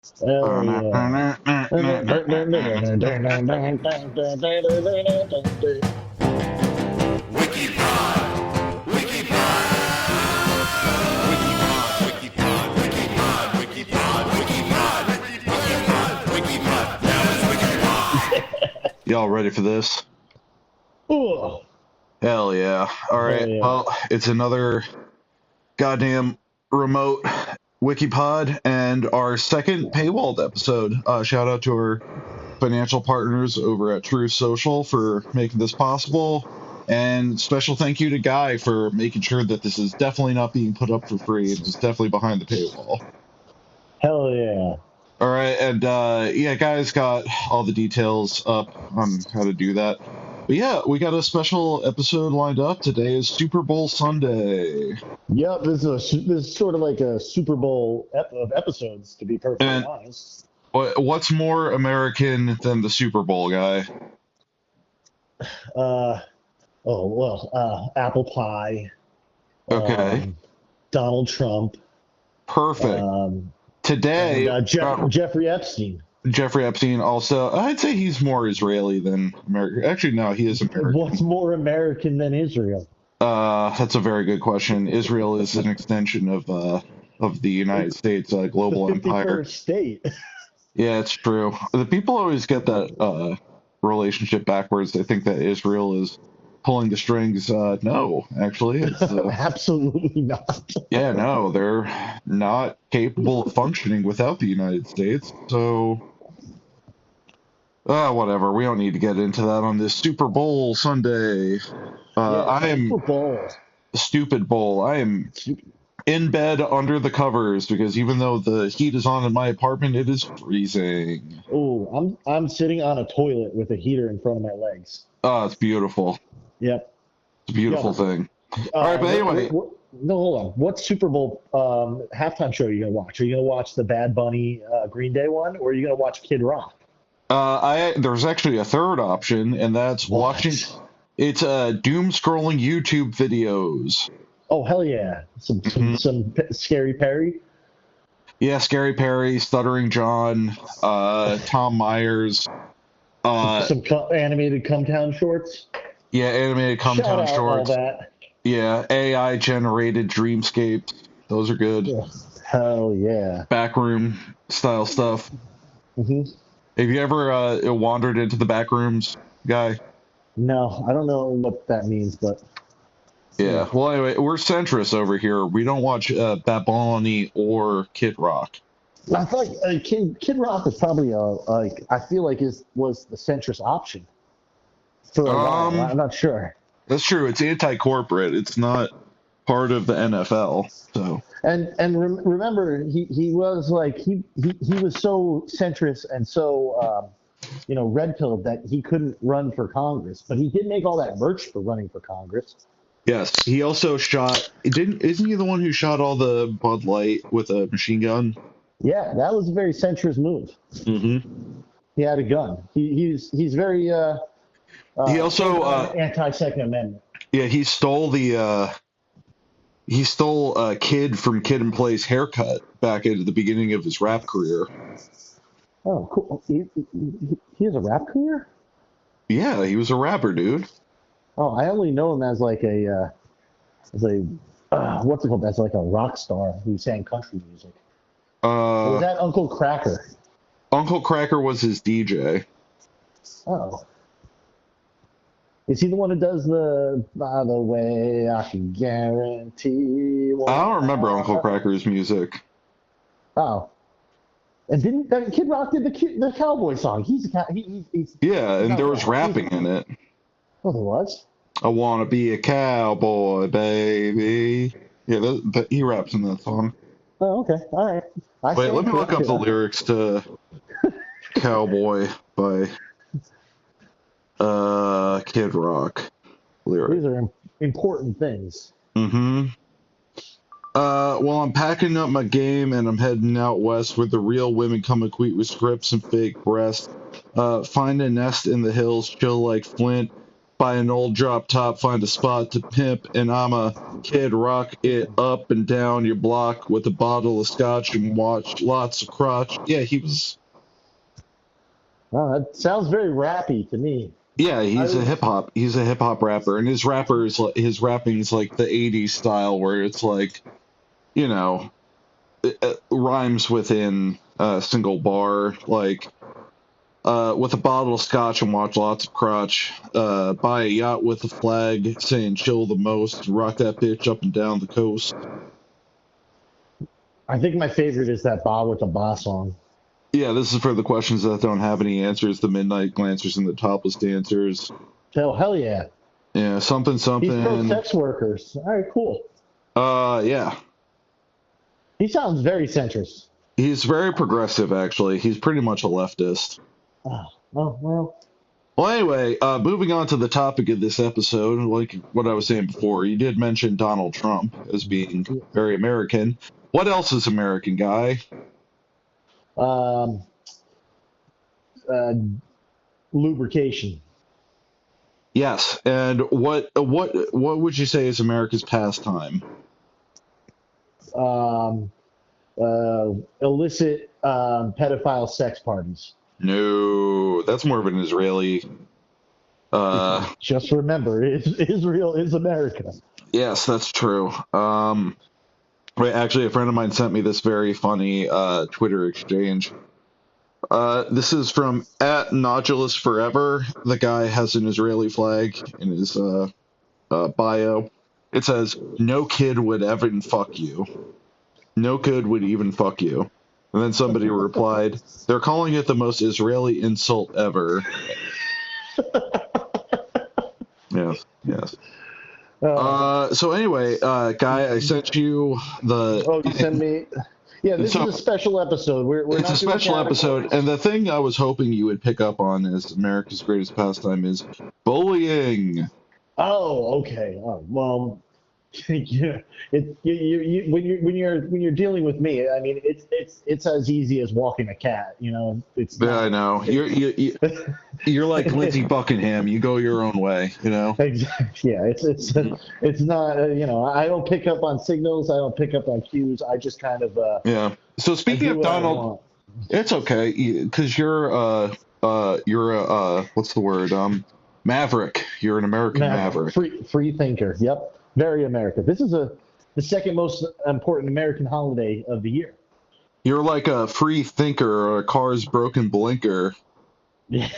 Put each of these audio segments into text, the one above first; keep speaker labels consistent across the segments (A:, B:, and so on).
A: Hell yeah.
B: Wikipod, Wikipod, Wikipod, Wikipod, Wikipod, Wikipod, Wikipod, Wikipod, Wikipod. Now it's Wikipod.
C: Y'all ready for this?
A: Oh,
C: Hell yeah. All
A: hell
C: right.
A: yeah.
C: Well, it's another goddamn remote Wikipod and our second paywalled episode. Shout out to our financial partners over at True Social for making this possible. And special thank you to Guy for making sure that this is definitely not being put up for free. It's definitely behind the paywall.
A: Hell yeah.
C: All right, and yeah, Guy's got all the details up on how to do that. But yeah, we got a special episode lined up. Today is Super Bowl Sunday.
A: Yep, this is sort of like a Super Bowl of episodes, to be perfectly
C: And
A: honest.
C: what's more American than the Super Bowl, Guy?
A: Uh, apple pie,
C: Okay,
A: Donald Trump,
C: perfect.
A: and
C: Today,
A: Jeffrey Epstein.
C: Jeffrey Epstein also, I'd say he's more Israeli than American. Actually, no, he is American.
A: What's more American than Israel?
C: That's a very good question. Israel is an extension of the United States global
A: The
C: empire.
A: 51st state.
C: Yeah, it's true. The people always get that relationship backwards. They think that Israel is pulling the strings. No, actually, it's
A: Absolutely not.
C: yeah, no, they're not capable of functioning without the United States. So, whatever. We don't need to get into that on this Super Bowl Sunday. I am
A: Super Bowl.
C: stupid bowl. I am in bed under the covers because even though the heat is on in my apartment, it is freezing.
A: Oh, I'm sitting on a toilet with a heater in front of my legs.
C: Oh, it's beautiful.
A: Yep.
C: It's a beautiful thing. All right, but anyway.
A: No, hold on. What Super Bowl halftime show are you gonna watch? Are you gonna watch the Bad Bunny Green Day one, or are you gonna watch Kid Rock?
C: There's actually a third option, and that's
A: What?
C: watching. It's doom scrolling YouTube videos.
A: Oh hell yeah! Some Scary Perry.
C: Yeah, Scary Perry, Stuttering John, Tom Myers.
A: Some animated Come Town shorts.
C: Yeah, animated
A: Shout
C: Come-Town
A: out all
C: shorts.
A: that.
C: Yeah, AI generated dreamscapes. Those are good.
A: Yeah. Hell yeah.
C: Backroom style stuff.
A: hmm
C: Have you ever wandered into the back rooms, Guy?
A: No, I don't know what that means, but
C: Yeah. Well, anyway, we're centrist over here. We don't watch Bad Bunny or Kid Rock.
A: I feel like Kid Rock is probably I feel like was the centrist option for a while. I'm not sure.
C: That's true. It's anti-corporate. It's not part of the NFL. So.
A: And remember, he was like he was so centrist and so red pilled that he couldn't run for Congress, but he did make all that merch for running for Congress.
C: Yes, he also shot. Isn't he the one who shot all the Bud Light with a machine gun?
A: Yeah, that was a very centrist move.
C: Mm-hmm.
A: He had a gun. He's very
C: He also
A: anti-Second Amendment.
C: yeah, he stole a Kid from Kid and Play's haircut back at the beginning of his rap career.
A: Oh, cool. He has a rap career?
C: Yeah, he was a rapper, dude.
A: Oh, I only know him as like what's it called? As like a rock star who sang country music. Or was that Uncle Cracker?
C: Uncle Cracker was his DJ.
A: Oh. Is he the one who does the, by the way, I can guarantee...
C: I don't remember Uncle Cracker's music.
A: Oh. And didn't that Kid Rock did the cowboy song? He's
C: Yeah, and there was rapping in it.
A: Oh, there was?
C: I wanna be a cowboy, baby. Yeah, he raps in that song.
A: Oh, okay. All right.
C: Wait, let me look up the lyrics to Cowboy by Kid Rock. Lyrics.
A: These are important things.
C: Mm-hmm. Well, I'm packing up my game and I'm heading out west where the real women come equipped with scripts and fake breasts. Find a nest in the hills, chill like Flint. buy an old drop top, find a spot to pimp, and I'm a kid, rock it up and down your block with a bottle of scotch and watch lots of crotch. Yeah, he was.
A: Wow, that sounds very rappy to me.
C: Yeah, he's a
A: I
C: hip hop. He's a hip hop rapper, and his rapping is like the '80s style, where it's like, you know, rhymes within a single bar, like with a bottle of scotch and watch lots of crotch. Buy a yacht with a flag saying chill the most. Rock that bitch up and down the coast.
A: think my favorite is that "Ba with the Ba" song.
C: Yeah, this is for the questions that don't have any answers. The midnight glancers and the topless dancers.
A: Hell yeah.
C: Yeah, something
A: He's pro
C: something.
A: sex workers. All right, cool.
C: Yeah.
A: He sounds very centrist.
C: He's very progressive, actually. He's pretty much a leftist.
A: Oh, well.
C: Well, anyway, moving on to the topic of this episode, like what I was saying before, you did mention Donald Trump as being very American. What else is American, Guy?
A: Um, uh, Lubrication.
C: Yes, and what would you say is America's pastime?
A: Um, Illicit pedophile sex parties.
C: No, that's more of an Israeli.
A: Just remember, Israel is America.
C: Yes, that's true. Wait, actually, a friend of mine sent me this very funny Twitter exchange. This is from @Nodulus Forever. The guy has an Israeli flag in his bio. It says, "No kid would ever fuck you. No kid would even fuck you." And then somebody replied, "They're calling it the most Israeli insult ever." Yes, yes. So anyway, Guy, I sent you the.
A: Oh, you send me. Yeah, this
C: So-
A: is a special episode. We're
C: It's
A: not
C: a special
A: doing
C: episode,
A: categories.
C: and the thing I was hoping you would pick up on as America's greatest pastime is bullying.
A: Oh, okay. Oh, well, yeah. When you're dealing with me, I mean, it's as easy as walking a cat. You know, it's
C: Yeah,
A: not,
C: I know. You're like Lindsey Buckingham. You go your own way. You know.
A: Exactly. Yeah, it's not. You know, I don't pick up on signals. I don't pick up on cues. I just kind of
C: Yeah. So
A: I
C: speaking
A: do
C: of
A: what I
C: Donald,
A: want.
C: it's okay because you're what's the word maverick. You're an American maverick.
A: Free thinker. Yep, very American. This is the second most important American holiday of the year.
C: You're like a free thinker or a car's broken blinker.
A: Yeah.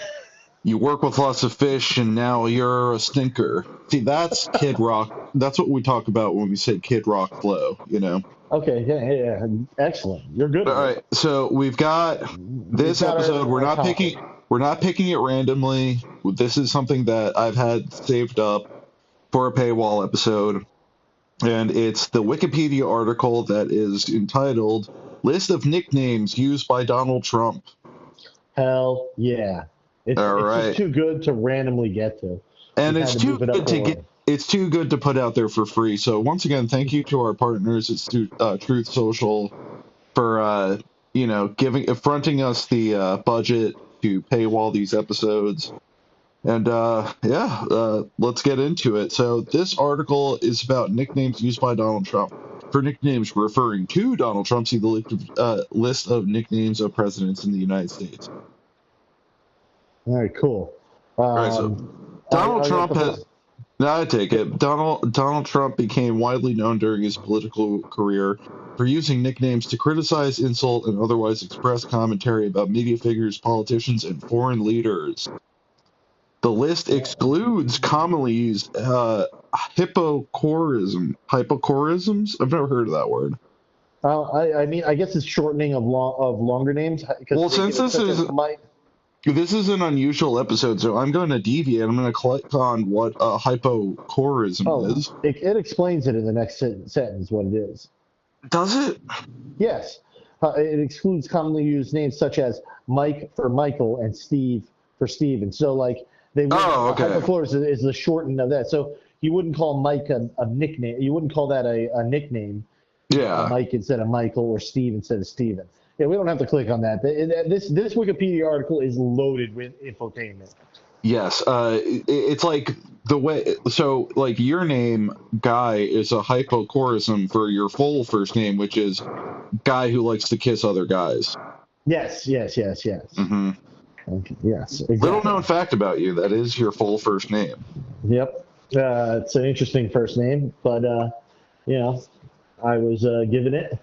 C: You work with lots of fish, and now you're a stinker. See, that's Kid Rock. That's what we talk about when we say Kid Rock flow, you know?
A: Okay. Yeah. Excellent. You're good.
C: All
A: At it.
C: right, so we've got this
A: We've got
C: episode. We're
A: our
C: not picking. We're not picking it randomly. This is something that I've had saved up for a paywall episode, and it's the Wikipedia article that is entitled "List of Nicknames Used by Donald Trump."
A: Hell yeah. It's
C: right.
A: just too good to randomly get to.
C: And
A: We've
C: it's
A: had to
C: too
A: move it up
C: good to
A: a
C: get.
A: level.
C: It's too good to put out there for free. So once again, thank you to our partners. It's to Truth Social for fronting us the budget to paywall these episodes. And let's get into it. So this article is about nicknames used by Donald Trump. For nicknames referring to Donald Trump, see the list of nicknames of presidents in the United States.
A: All right, cool.
C: All right, so Donald Trump has. Now I take it. Donald Trump became widely known during his political career for using nicknames to criticize, insult, and otherwise express commentary about media figures, politicians, and foreign leaders. The list excludes commonly used hypocorisms. I've never heard of that word.
A: I mean, I guess it's shortening of longer names.
C: Well, since this is an unusual episode, so I'm going to deviate. I'm going to click on what hypocorism is.
A: It explains it in the next sentence what it is.
C: Does it?
A: Yes. It excludes commonly used names such as Mike for Michael and Steve for Steven. So, like, okay. Hypocorism is the shorten of that. So you wouldn't call Mike a nickname. You wouldn't call that a nickname.
C: Yeah.
A: Mike instead of Michael or Steve instead of Steven. Yeah, we don't have to click on that. This Wikipedia article is loaded with infotainment.
C: Yes, it's like the way. So, like your name, Guy, is a hypocorism for your full first name, which is guy who likes to kiss other guys.
A: Yes, yes, yes, yes.
C: Hmm.
A: Okay, yes,
C: Little
A: exactly.
C: known fact about you, that is your full first name.
A: Yep. It's an interesting first name, but you know, I was given it,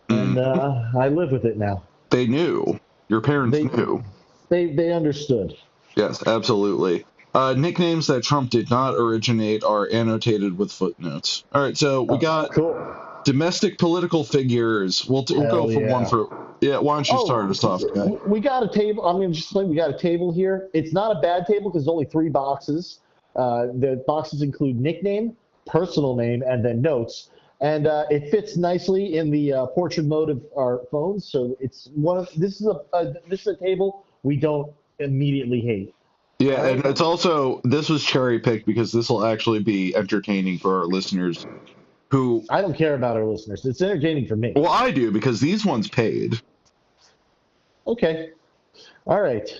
A: and
C: Mm.
A: I live with it now.
C: They knew. Your parents
A: They
C: knew.
A: they understood.
C: Yes, absolutely. Nicknames that Trump did not originate are annotated with footnotes. All right, so we
A: Oh,
C: got
A: cool.
C: domestic political figures. We'll go
A: Hell
C: for one
A: yeah.
C: for. Yeah, why don't you start
A: Oh,
C: us off, Guy?
A: we got a table. I'm gonna just say we got a table here. It's not a bad table because there's only three boxes. The boxes include nickname, personal name, and then notes. And it fits nicely in the portrait mode of our phones. So it's one of this is a table we don't immediately hate.
C: Yeah,
A: All
C: and
A: right.
C: it's also this was cherry picked because this will actually be entertaining for our listeners. Who,
A: I don't care about our listeners. It's entertaining for me.
C: well, I do because these ones paid.
A: Okay. All right. So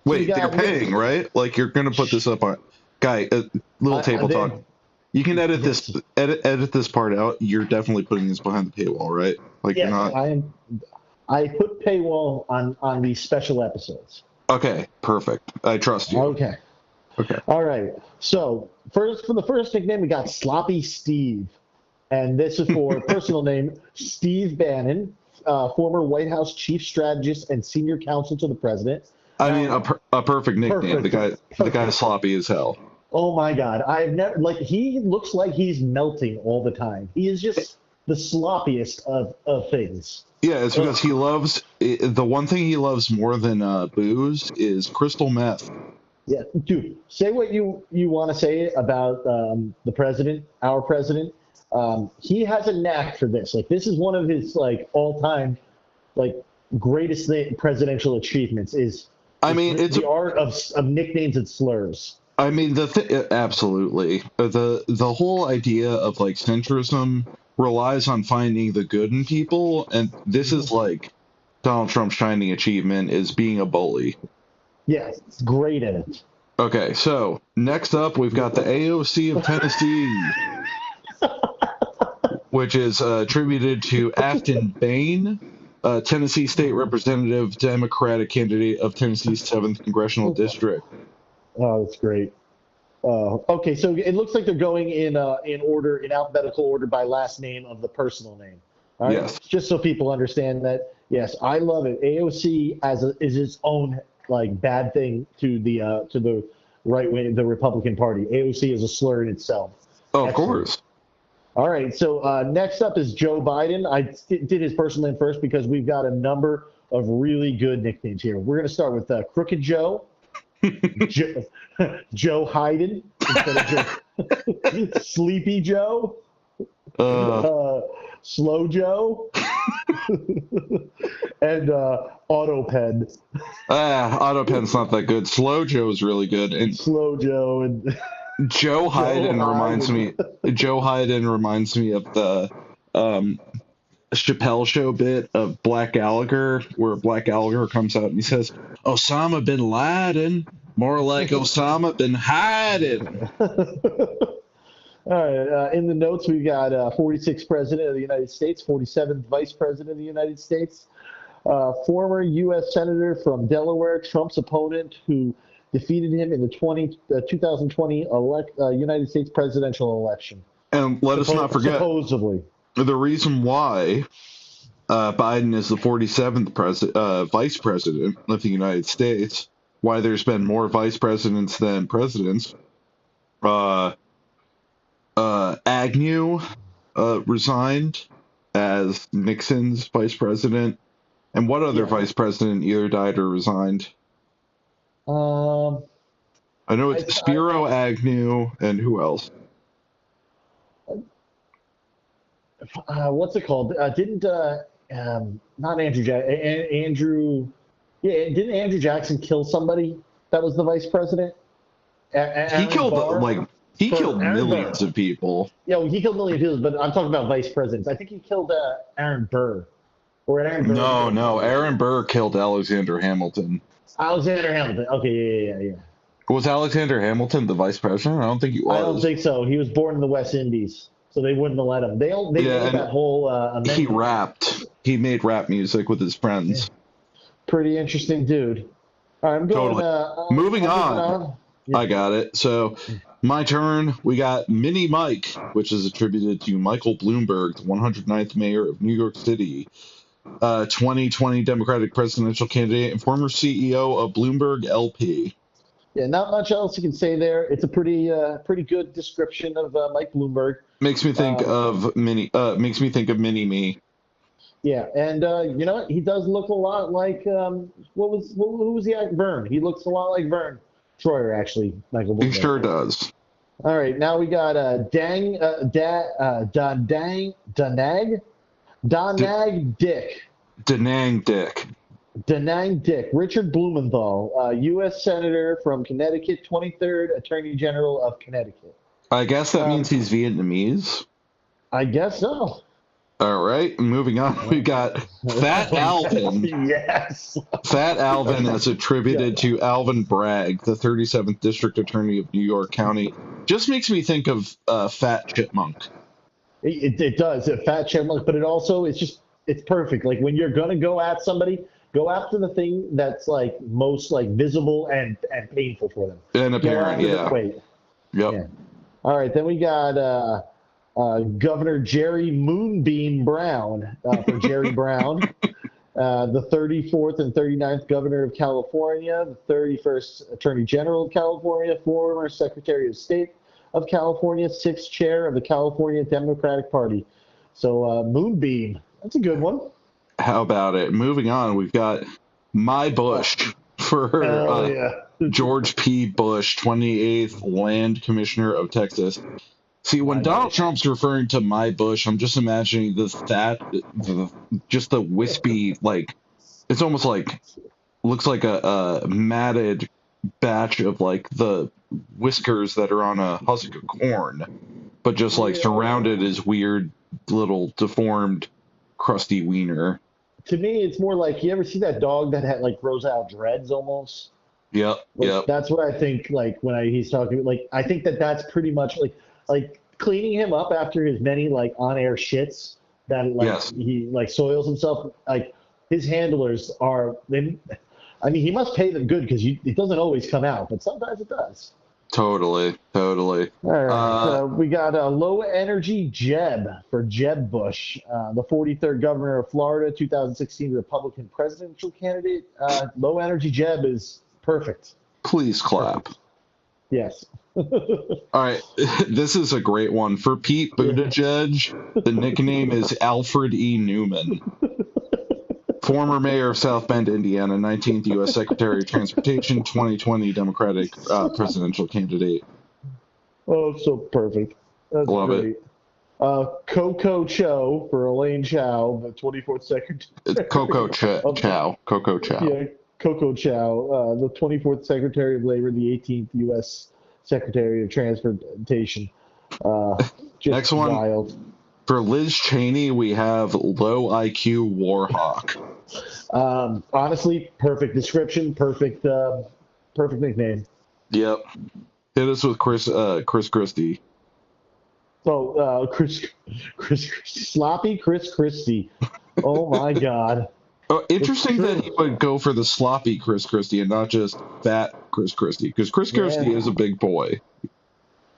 C: Wait, they're paying, right? Like you're gonna put this up on, Guy. Little table talk.
A: they,
C: You can edit this,
A: yes,
C: edit this part out. You're definitely putting this behind the paywall, right? Like you're
A: yes,
C: not.
A: I am. I put paywall on these special episodes.
C: Okay, perfect. I trust you.
A: Okay.
C: Okay.
A: All right. So first, for the first nickname, we got Sloppy Steve, and this is for personal name Steve Bannon, former White House chief strategist and senior counsel to the president.
C: I mean,
A: Now,
C: a perfect nickname.
A: perfect,
C: The guy's
A: perfect.
C: sloppy as hell.
A: Oh my God, I've never like he looks like he's melting all the time. He is just the sloppiest of things.
C: Yeah, it's because
A: Ugh.
C: he loves the one thing he loves more than booze is crystal meth.
A: Yeah, dude. Say what you want to say about the president, our president. He has a knack for this. Like this is one of his like all time like greatest presidential achievements
C: I
A: is
C: mean, it's
A: the art of nicknames and slurs.
C: I mean, absolutely. The whole idea of like centrism relies on finding the good in people, and this is like Donald Trump's shining achievement is being a bully.
A: Yeah, it's great at it.
C: Okay, so next up we've got the AOC of Tennessee, which is attributed to Afton Bain, Tennessee State Representative, Democratic candidate of Tennessee's 7th Congressional District.
A: Oh, that's great. Okay, so it looks like they're going in order, in alphabetical order by last name of the personal name. All right,
C: Yes.
A: just so people understand that. Yes, I love it. AOC is its own like bad thing to the right wing, the Republican Party. AOC is a slur in itself.
C: Oh, of
A: Excellent.
C: course.
A: All right, so next up is Joe Biden. I did his personal name first because we've got a number of really good nicknames here. We're going to start with Crooked Joe. Joe, Joe Hyden instead of Joe. Sleepy Joe,
C: Uh,
A: Slow Joe, and Autopen.
C: Autopen's not that good. Slow Joe's really good, and
A: Slow Joe and
C: Joe Hyden
A: Joe
C: reminds me.
A: Hyden.
C: Joe Hyden reminds me of the um, Chappelle Show bit of Black Gallagher, where Black Gallagher comes out and he says, "Osama bin Laden, more like Osama bin hiding."
A: All right. In the notes, we've got 46th President of the United States, 47th Vice President of the United States, former U.S. Senator from Delaware, Trump's opponent who defeated him in the 2020 United States presidential election.
C: And let us not forget
A: Supposedly.
C: the reason why Biden is the 47th vice president of the United States, why there's been more vice presidents than presidents. Agnew resigned as Nixon's vice president. And what other
A: Yeah.
C: vice president either died or resigned?
A: Um,
C: I know it's Spiro Agnew and who else?
A: what's it called? Didn't not Andrew Andrew? Yeah, didn't Andrew Jackson kill somebody that was the vice president?
C: He
A: Aaron
C: killed
A: Barr?
C: like he
A: Or
C: killed
A: Aaron
C: millions
A: Burr.
C: of people.
A: Yeah, well, he killed millions of people, but I'm talking about vice presidents. I think he killed Aaron Burr. Or Aaron Burr.
C: No, Aaron Burr killed Alexander Hamilton.
A: Alexander Hamilton. Okay, yeah.
C: Was Alexander Hamilton the vice president? I don't think he was.
A: I don't think so. He was born in the West Indies, so they wouldn't have let him. They
C: Yeah,
A: made
C: and
A: that whole
C: he
A: amendment.
C: rapped. He made rap music with his friends.
A: Pretty interesting dude. All right, I'm going.
C: Totally. Moving on.
A: Yeah.
C: I got it. So, my turn. We got Mini Mike, which is attributed to Michael Bloomberg, the 109th mayor of New York City, 2020 Democratic presidential candidate and former CEO of Bloomberg LP.
A: Yeah, not much else you can say there. It's a pretty good description of Mike Bloomberg.
C: Makes me think of Mini Me.
A: Yeah, and you know what? He does look a lot like who was the actor? Vern. He looks a lot like Vern Troyer, actually. Michael Bloomberg.
C: He sure does.
A: All right, now we got Donag Dick.
C: Danang Dick.
A: Danang Dick, Richard Blumenthal, U.S. Senator from Connecticut, 23rd Attorney General of Connecticut.
C: I guess that means he's Vietnamese.
A: I guess so.
C: All right, moving on. We got Fat Alvin.
A: Yes.
C: Fat Alvin is attributed to Alvin Bragg, the 37th District Attorney of New York County. Just makes me think of Fat Chipmunk.
A: It does, a fat chipmunk, but it's perfect. Like when you're gonna go at somebody, go after the thing that's like most like visible and painful for them.
C: And apparent, yeah.
A: Wait.
C: Yep.
A: Yeah. All right, then we got Governor Jerry Moonbeam Brown for Jerry Brown, the 34th and 39th Governor of California, the 31st Attorney General of California, former Secretary of State of California, 6th Chair of the California Democratic Party. So Moonbeam, that's a good one.
C: How about it? Moving on, we've got My Bush for George P. Bush, 28th Land Commissioner of Texas. See, when Donald Trump's referring to My Bush, I'm just imagining just the wispy, like, it's almost like, looks like a matted batch of, like, the whiskers that are on a husk of corn, but just, like, surrounded is weird, little, deformed, crusty wiener.
A: To me, it's more like, you ever see that dog that had, like, grows out dreads almost?
C: Yep, yep.
A: That's what I think, like, when he's talking, like, I think that's pretty much, like cleaning him up after his many like on-air shits that like he like soils himself. Like his handlers he must pay them good because it doesn't always come out, but sometimes it does.
C: Totally.
A: All right, we got Low Energy Jeb for Jeb Bush, the 43rd Governor of Florida, 2016 Republican presidential candidate. Low Energy Jeb is perfect.
C: Please clap.
A: Yes.
C: All right, this is a great one. For Pete Buttigieg, the nickname is Alfred E. Newman. Former mayor of South Bend, Indiana, 19th U.S. Secretary of Transportation, 2020 Democratic presidential candidate.
A: Oh, so perfect. That's
C: Love
A: great. Coco Cho for Elaine Chao, the 24th Secretary.
C: Coco Chow. Coco Chow.
A: Yeah, Coco Chow, the 24th Secretary of Labor, the 18th U.S. Secretary of Transportation. Just
C: Next one.
A: Wild.
C: For Liz Cheney, we have Low IQ Warhawk.
A: Honestly, perfect description, perfect nickname.
C: Yep. Hit us with Chris Christie.
A: So Chris Sloppy Chris Christie. Oh my God.
C: Oh, interesting that he would go for the sloppy Chris Christie and not just fat Chris Christie, because Chris Christie is a big boy.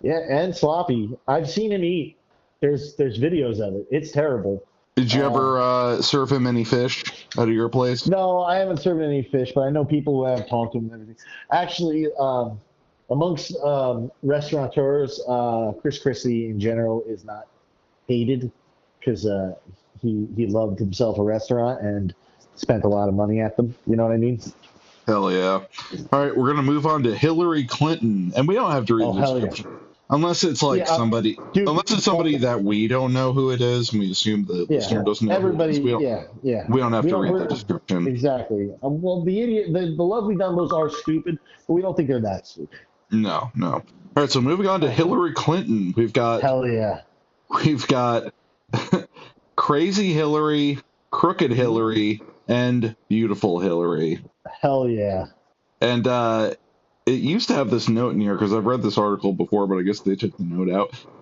A: Yeah, and sloppy. I've seen him eat. There's videos of it. It's terrible.
C: Did you ever serve him any fish out of your place?
A: No, I haven't served any fish, but I know people who have talked to him and everything. Actually, amongst restaurateurs, Chris Christie in general is not hated because he loved himself a restaurant and spent a lot of money at them. You know what I mean?
C: Hell yeah. All right, we're going to move on to Hillary Clinton. And we don't have to read the description. Yeah. Unless it's like somebody that we don't know who it is, and we assume the listener doesn't know
A: everybody,
C: who it is. We don't have to read the description.
A: Exactly. Well, the lovely dumbos are stupid, but we don't think they're that stupid.
C: No. All right, so moving on to Hillary Clinton. We've got Crazy Hillary, Crooked Hillary, and Beautiful Hillary.
A: Hell yeah.
C: And it used to have this note in here because I've read this article before, but I guess they took the note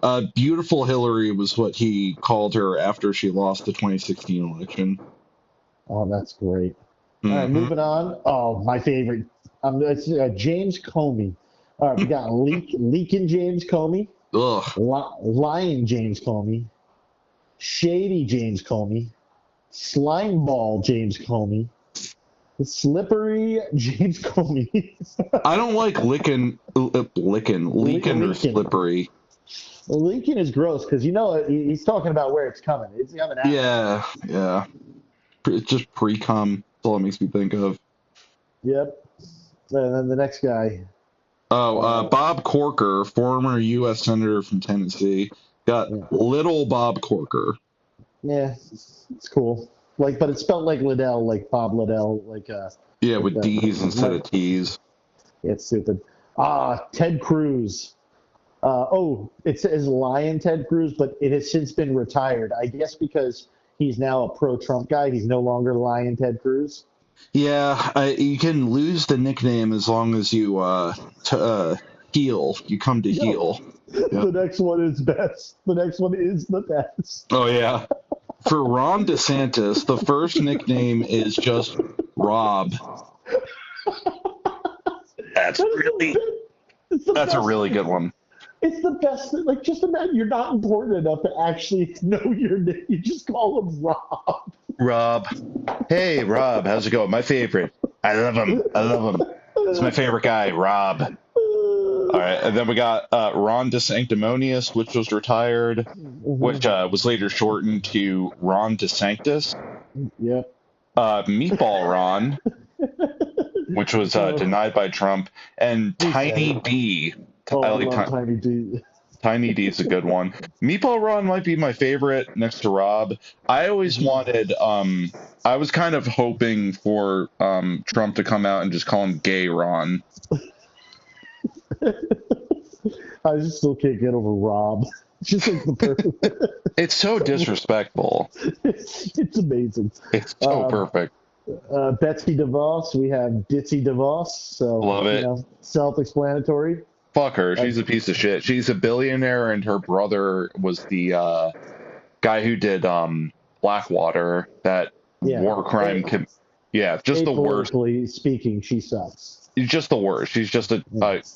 C: out. Beautiful Hillary was what he called her after she lost the 2016 election.
A: Oh, that's great. All right,
C: Hmm
A: moving on. Oh, my favorite. It's James Comey. All right, we got leaking James Comey,
C: Ugh.
A: lying James Comey, shady James Comey, slimeball James Comey, slippery James Comey.
C: I don't like leaking or slippery.
A: Leaking is gross because he's talking about where it's coming. It's coming out.
C: Yeah. It's just pre-cum. That's all it makes me think of.
A: Yep. And then the next guy.
C: Bob Corker, former U.S. Senator from Tennessee. Got
A: Yeah,
C: little Bob Corker.
A: yeah, it's cool. But it's spelled like Liddell, like Bob Liddell,
C: Yeah, with D's instead of T's.
A: Yeah, it's stupid. Ted Cruz. It says Lion Ted Cruz, but it has since been retired. I guess because he's now a pro-Trump guy. He's no longer Lion Ted Cruz.
C: Yeah, you can lose the nickname as long as you heal. You come to heal. Yeah.
A: The next one is best. The next one is the best.
C: Oh, yeah. For Ron DeSantis, the first nickname is just Rob. That's a really good one.
A: It's the best. Like, just imagine you're not important enough to actually know your name. You just call him Rob.
C: Rob. Hey, Rob, how's it going? My favorite. I love him. It's my favorite guy, Rob. All right, and then we got Ron DeSanctimonious, which was retired, which was later shortened to Ron DeSanctus.
A: Yep.
C: Meatball Ron, which was denied by Trump, and Tiny D.
A: Oh,
C: I
A: I
C: like
A: love Tiny D.
C: Tiny D is a good one. Meatball Ron might be my favorite next to Rob. I always wanted, I was kind of hoping for Trump to come out and just call him Gay Ron.
A: I just still can't get over Rob. It's just like the perfect.
C: It's so disrespectful.
A: It's amazing.
C: It's so perfect.
A: Betsy DeVos, we have Ditzy DeVos. So
C: Love it.
A: Self-explanatory.
C: Fuck her. She's a piece of shit. She's a billionaire, and her brother was the guy who did Blackwater, that war crime. Just the worst.
A: Politically speaking, she sucks.
C: She's just the worst. She's just a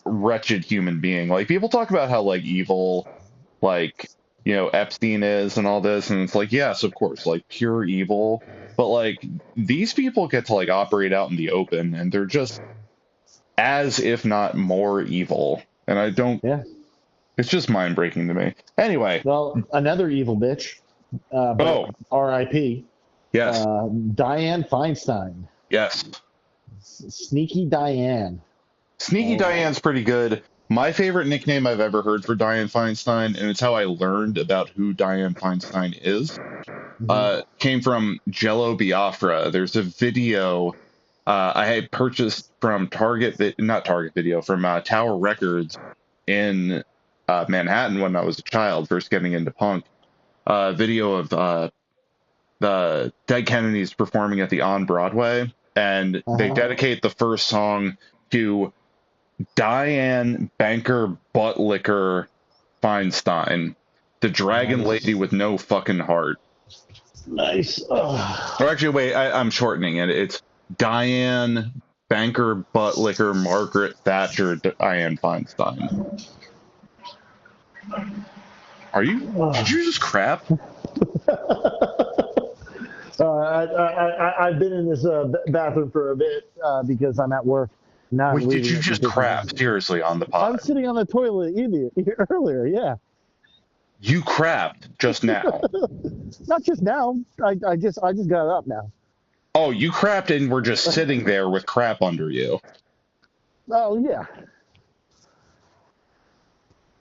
C: wretched human being. Like, people talk about how like evil, like, Epstein is and all this, and it's like, yes, of course, like pure evil. But like, these people get to like operate out in the open, and they're just as if not more evil. And I don't.
A: Yeah.
C: It's just mind breaking to me. Anyway.
A: Well, another evil bitch. R.I.P.
C: Yes.
A: Dianne Feinstein.
C: Yes.
A: Sneaky Diane.
C: Sneaky Diane's pretty good. My favorite nickname I've ever heard for Dianne Feinstein, and it's how I learned about who Dianne Feinstein is, came from Jello Biafra. There's a video I had purchased from from Tower Records in Manhattan when I was a child, first getting into punk. Video of the Dead Kennedys performing at the On Broadway, and they dedicate the first song to Diane Banker Buttlicker Feinstein, the dragon lady with no fucking heart.
A: Nice.
C: Or actually, wait, I'm shortening it. It's Diane Banker Buttlicker Margaret Thatcher Diane Feinstein. Did you just crap?
A: I've been in this bathroom for a bit because I'm at work.
C: Wait, did you just crap? Seriously, on the pod?
A: I was sitting on the toilet earlier, yeah.
C: You crapped just now.
A: Not just now. I just got up now.
C: Oh, you crapped and were just sitting there with crap under you.
A: Oh, yeah.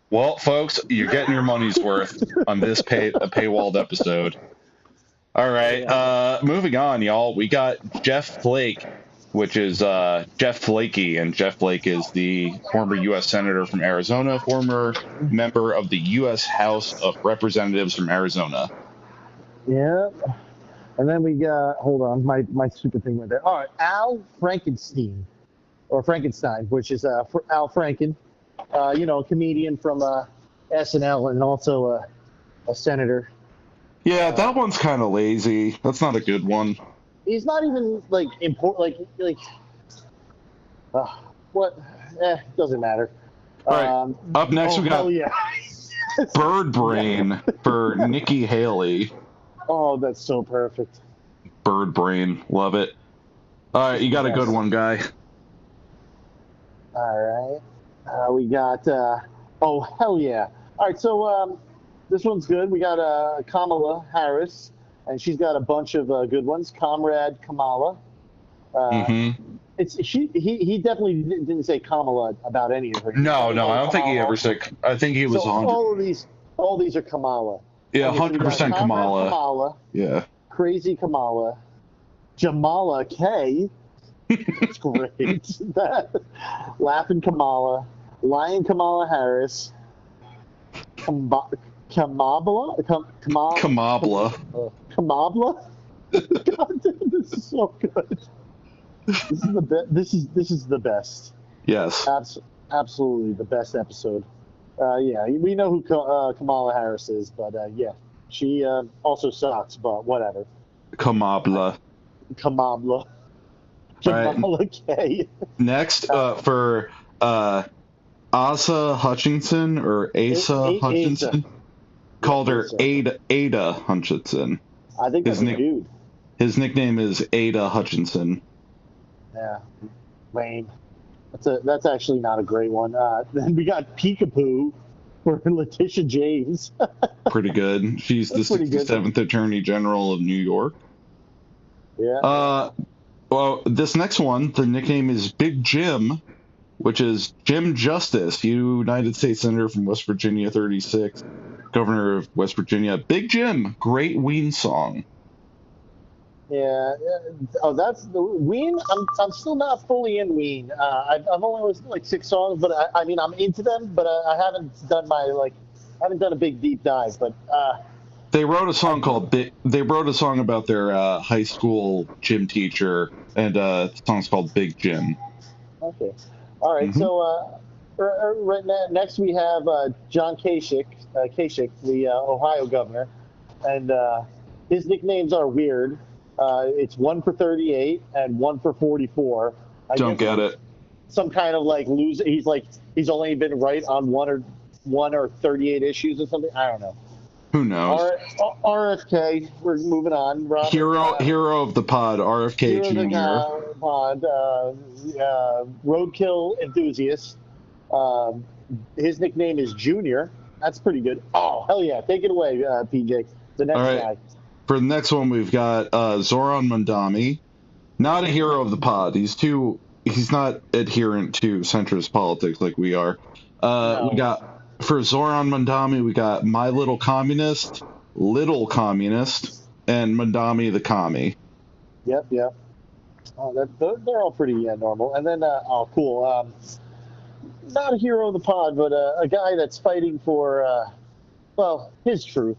C: Well, folks, you're getting your money's worth on this paywalled episode. All right, moving on, y'all. We got Jeff Flake, which is Jeff Flakey, and Jeff Flake is the former U.S. Senator from Arizona, former member of the U.S. House of Representatives from Arizona.
A: Yeah. And then we got, hold on, my stupid thing went there. All right, Al Frankenstein. or Frankenstein, which is Al Franken, a comedian from SNL and also a senator.
C: Yeah, that one's kind of lazy. That's not a good one.
A: He's not even like important. What? Doesn't matter.
C: All right. Up next, we got
A: hell yeah.
C: Bird Brain for Nikki Haley.
A: Oh, that's so perfect.
C: Bird Brain, love it. All right, you got a good one, guy.
A: All right. We got. Oh hell yeah! All right, so this one's good. We got Kamala Harris, and she's got a bunch of good ones. Comrade Kamala. He definitely didn't say Kamala about any of her.
C: No, I don't think he ever said. I think he was
A: so
C: 100.
A: All these are Kamala.
C: Yeah,
A: Okay, so we got
C: 100% Kamala.
A: Kamala.
C: Yeah.
A: Crazy Kamala. Jamala K. That's great. Laughing Kamala. Lying Kamala Harris. Kamabla?
C: Kamabla.
A: Kamabla? God damn, this is so good. This is the best. This is the best.
C: Yes.
A: Absolutely the best episode. Yeah, we know who Kamala Harris is, but yeah, she also sucks, but whatever.
C: Kamabla.
A: Kamabla. Jamala K.
C: Next, for Asa Hutchinson or Asa Hutchinson, called her Ada Hutchinson.
A: I think that's a dude.
C: His nickname is Ada Hutchinson.
A: Yeah, lame. That's actually not a great one. Then we got Peekaboo for Letitia James.
C: Pretty good. She's the 67th Attorney General of New York.
A: Yeah.
C: Well, this next one, the nickname is Big Jim, which is Jim Justice, United States Senator from West Virginia, 36, Governor of West Virginia. Big Jim, great Ween song.
A: Yeah. Oh, that's the Ween. I'm still not fully in Ween. I've only listened to like 6 songs, but I mean I'm into them, but I haven't done a big deep dive. But
C: they wrote a song They wrote a song about their high school gym teacher, and the song's called Big Jim.
A: Okay. All right. So right next we have John Kasich, the Ohio governor, and his nicknames are weird. It's 1 for 38 and 1 for 44.
C: Don't get it.
A: Some kind of like loser. He's only been right on one or 38 issues or something. I don't know.
C: Who knows?
A: RFK. We're moving on. Robert,
C: hero of the pod, RFK
A: Jr. Roadkill enthusiast. His nickname is Junior. That's pretty good. Oh hell yeah! Take it away, PJ. The next guy.
C: For the next one, we've got Zoran Mandami. Not a hero of the pod. He's not adherent to centrist politics like we are.
A: No.
C: We got, for Zoran Mandami, we got My Little Communist, Little Communist, and Mandami the Commie.
A: Yep. Oh, they're all pretty normal. And then, cool. Not a hero of the pod, but a guy that's fighting for, his truth.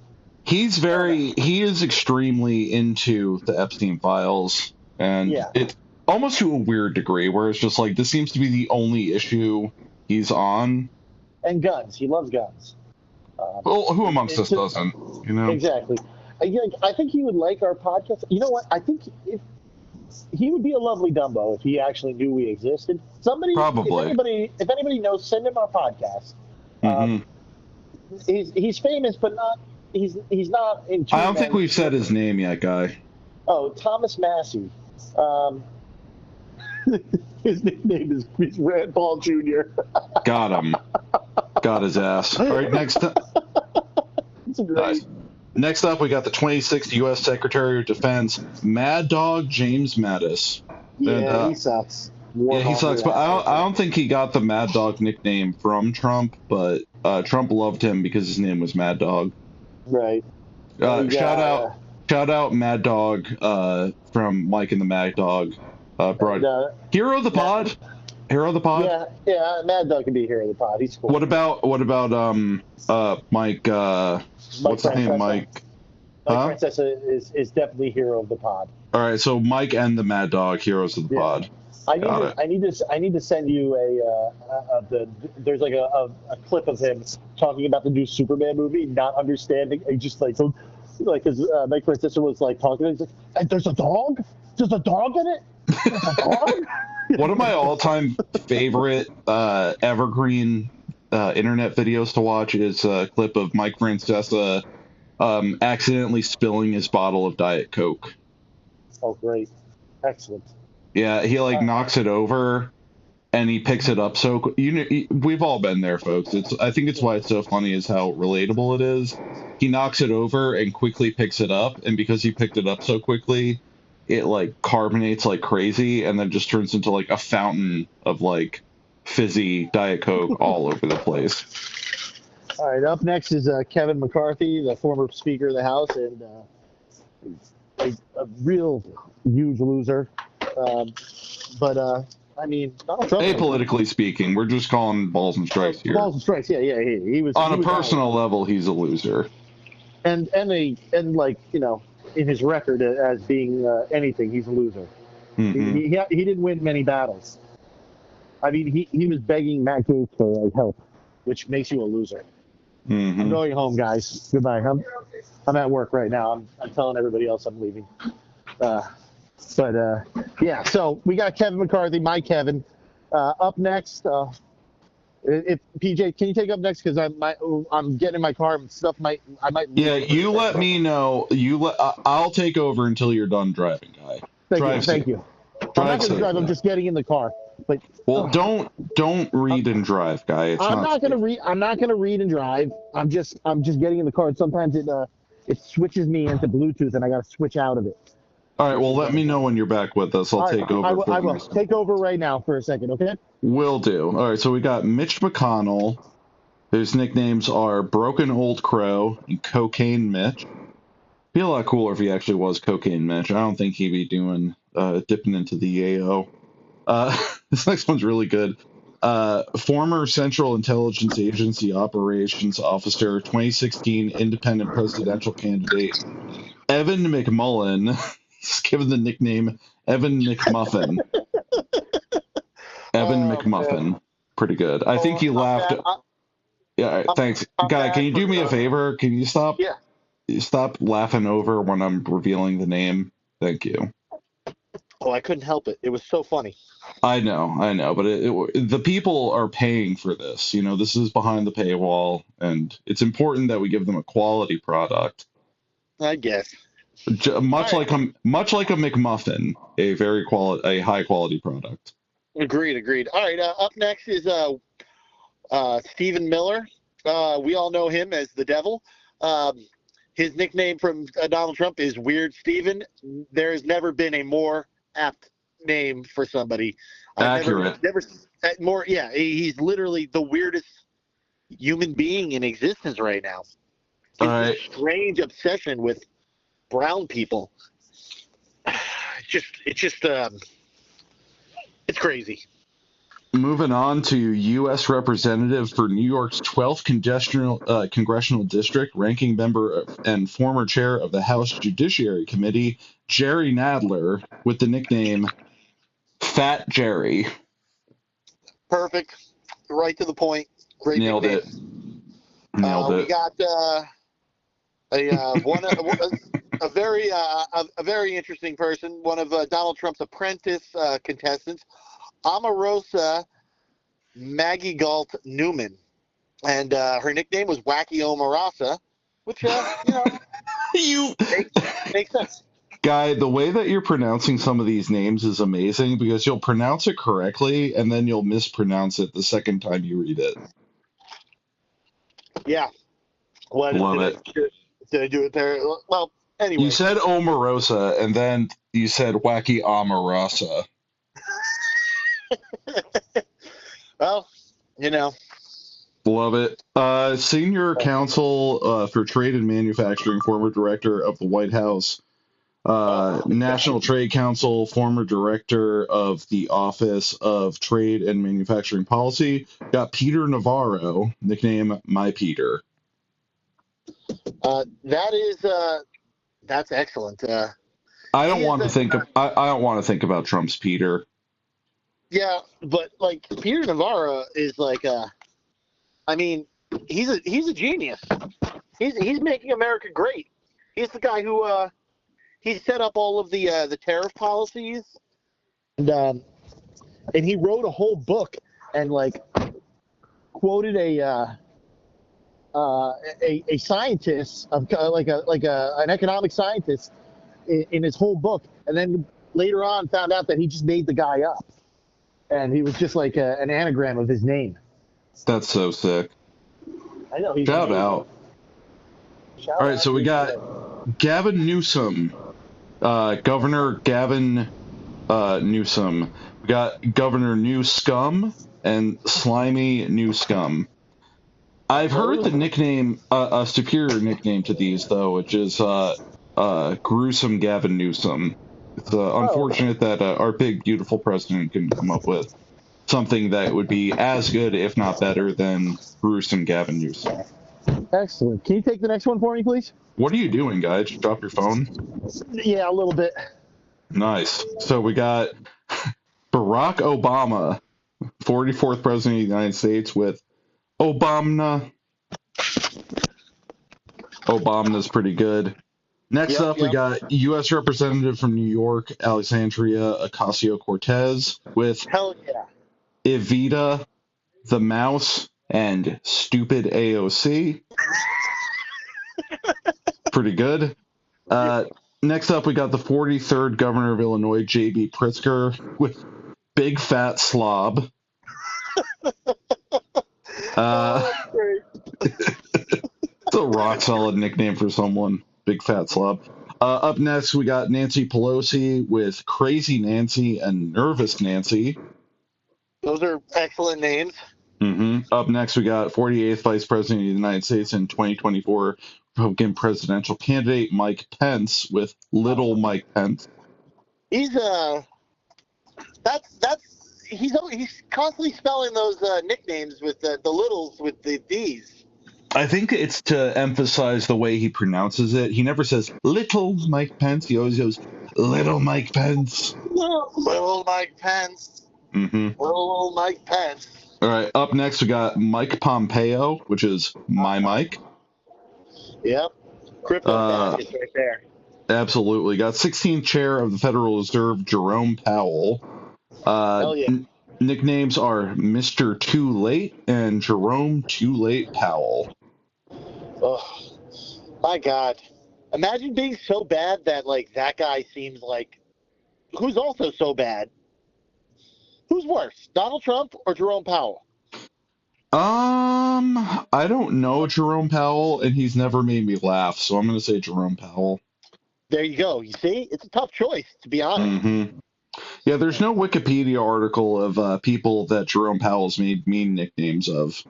C: He is extremely into the Epstein files, and it's almost to a weird degree, where it's just like, this seems to be the only issue he's on.
A: And guns. He loves guns.
C: Well, who amongst us doesn't? You know?
A: Exactly. I think he would like our podcast. You know what? I think he would be a lovely Dumbo if he actually knew we existed.
C: Probably.
A: If anybody knows, send him our podcast. He's famous, but not. He's not in.
C: I don't think we've said his name yet, guy.
A: Oh, Thomas Massey. His nickname is Rand Paul Jr.
C: Got him. Got his ass. All right, next up.
A: Nice.
C: Next up, we got the 26th U.S. Secretary of Defense, Mad Dog James Mattis.
A: Yeah, he sucks.
C: He sucks, but I don't think he got the Mad Dog nickname from Trump, but Trump loved him because his name was Mad Dog.
A: Right.
C: Shout out Mad Dog from Mike and the Mad Dog. Hero of the pod. Hero of the pod.
A: Yeah. Mad Dog can be a hero of the pod. He's cool.
C: What about Mike? What's his name? Mike.
A: Princess is definitely hero of the pod.
C: All right, so Mike and the Mad Dog, heroes of the pod. Got it.
A: I need to send you there's like a clip of him talking about the new Superman movie, not understanding, and just like so, like his Mike Francisco was like talking, he's like, "And there's a dog? There's a dog in it? There's a dog?"
C: One of my all-time favorite evergreen internet videos to watch is a clip of Mike Francesa accidentally spilling his bottle of Diet Coke.
A: Oh, great, excellent.
C: Yeah, he like knocks it over, and he picks it up. So we've all been there, folks. I think it's why it's so funny is how relatable it is. He knocks it over and quickly picks it up, and because he picked it up so quickly, it like carbonates like crazy, and then just turns into like a fountain of like fizzy Diet Coke all over the place.
A: All right, up next is Kevin McCarthy, the former Speaker of the House, and a real huge loser. But I mean, Donald Trump.
C: Apolitically speaking, we're just calling balls and strikes here.
A: Balls and strikes, yeah. He was
C: On
A: he
C: a
A: was
C: personal level, he's a loser.
A: and like in his record as being anything, he's a loser.
C: Mm-hmm.
A: He didn't win many battles. I mean, he was begging Matt Gaetz for like help, which makes you a loser.
C: Mm-hmm.
A: I'm going home, guys. Goodbye. I'm at work right now. I'm telling everybody else I'm leaving. Yeah. So we got Kevin McCarthy, my Kevin. Up next, if PJ, can you take up next? Because I'm getting in my car and stuff. I might.
C: Yeah, you let me know. I'll take over until you're done driving, guy.
A: Thank you. I'm not going to drive. I'm just getting in the car. But
C: well, don't read and drive, guy.
A: I'm not going to read. I'm not going to read and drive. I'm just getting in the car. And sometimes it switches me into Bluetooth, and I got to switch out of it.
C: All right. Well, let me know when you're back with us. I'll take over.
A: I will take over right now for a second. Okay.
C: Will do. All right. So we got Mitch McConnell, whose nicknames are Broken Old Crow and Cocaine Mitch. Be a lot cooler if he actually was Cocaine Mitch. I don't think he'd be doing dipping into the yayo. This next one's really good. Former Central Intelligence Agency Operations Officer, 2016 Independent Presidential Candidate, Evan McMullen. He's given the nickname Evan McMuffin. Evan McMuffin. Man. Pretty good. I think he laughed. Yeah, thanks. Guy, can you do me a favor? Can you stop?
A: Yeah.
C: Stop laughing over when I'm revealing the name. Thank you.
A: Oh, I couldn't help it. It was so funny.
C: I know, but the people are paying for this. This is behind the paywall, and it's important that we give them a quality product.
A: I guess.
C: Much like a McMuffin, a high quality product.
A: Agreed. All right. Up next is Stephen Miller. We all know him as the Devil. His nickname from Donald Trump is Weird Steven. There has never been a more apt name for somebody.
C: Accurate.
A: Never more. Yeah, he's literally the weirdest human being in existence right now. His strange obsession with brown people. It's crazy.
C: Moving on to U.S. Representative for New York's 12th Congressional District, ranking member and former chair of the House Judiciary Committee, Jerry Nadler, with the nickname Fat Jerry.
A: Perfect. Right to the point. Great
C: Nailed
A: nickname.
C: it. Nailed it.
A: We got a very interesting person, one of Donald Trump's apprentice contestants, Omarosa Maggie Galt Newman, and her nickname was Wacky Omarosa, which makes sense.
C: Guy, the way that you're pronouncing some of these names is amazing because you'll pronounce it correctly and then you'll mispronounce it the second time you read it.
A: Yeah.
C: Love it.
A: Did I do it there? Well, anyway.
C: You said Omarosa and then you said Wacky Omarosa.
A: Well,
C: Love it. Senior counsel for trade and manufacturing, former director of the White House, National Trade Council, former director of the Office of Trade and Manufacturing Policy, got Peter Navarro, nickname My Peter.
A: That's excellent.
C: I don't want to think about Trump's Peter.
A: Yeah, but like Peter Navarro is like I mean, he's a genius. He's making America great. He's the guy who he set up all of the tariff policies, and he wrote a whole book and like quoted a scientist of an economic scientist in his whole book, and then later on found out that he just made the guy up, and he was just like an anagram of his name.
C: That's so sick.
A: I know. He's
C: Shout
A: amazing.
C: out.
A: Shout
C: All right,
A: out
C: so we
A: to,
C: got Gavin Newsom, Governor Gavin Newsom. We got Governor New Scum and Slimy New Scum. I've heard the nickname, a superior nickname to these, though, which is Gruesome Gavin Newsom. It's unfortunate that our big, beautiful president couldn't come up with something that would be as good, if not better, than Gruesome Gavin Newsom.
A: Excellent. Can you take the next one for me, please?
C: What are you doing, guys? Just drop your phone?
A: Yeah, a little bit.
C: Nice. So we got Barack Obama, 44th President of the United States, with Obama. Obama's pretty good. Next up, we got U.S. Representative from New York, Alexandria Ocasio-Cortez, with
A: Hell yeah.
C: Evita, the Mouse, and Stupid AOC. Pretty good. Next up, we got the 43rd Governor of Illinois, J.B. Pritzker, with Big Fat Slob.
A: That's great.
C: It's a rock solid nickname for someone. Big Fat Slob. Up next, we got Nancy Pelosi with Crazy Nancy and Nervous Nancy.
A: Those are excellent names.
C: Up next, we got 48th Vice President of the United States and 2024 Republican presidential candidate Mike Pence with Little Mike Pence.
A: He's he's constantly spelling those nicknames with the littles with the D's.
C: I think it's to emphasize the way he pronounces it. He never says Little Mike Pence. He always goes Little Mike Pence.
A: Little Mike Pence. Little Mike Pence.
C: All right. Up next, we got Mike Pompeo, which is my Mike.
A: Yep. Crypto is right there.
C: Absolutely. Got 16th chair of the Federal Reserve, Jerome Powell.
A: Hell yeah.
C: Nicknames are Mr. Too Late and Jerome Too Late Powell.
A: Oh, my God. Imagine being so bad that, like, that guy seems like... Who's also so bad? Who's worse, Donald Trump or Jerome Powell?
C: I don't know Jerome Powell, and he's never made me laugh, so I'm going to say Jerome Powell.
A: There you go. You see? It's a tough choice, to be honest.
C: Yeah, there's no Wikipedia article of people that Jerome Powell's made mean nicknames of.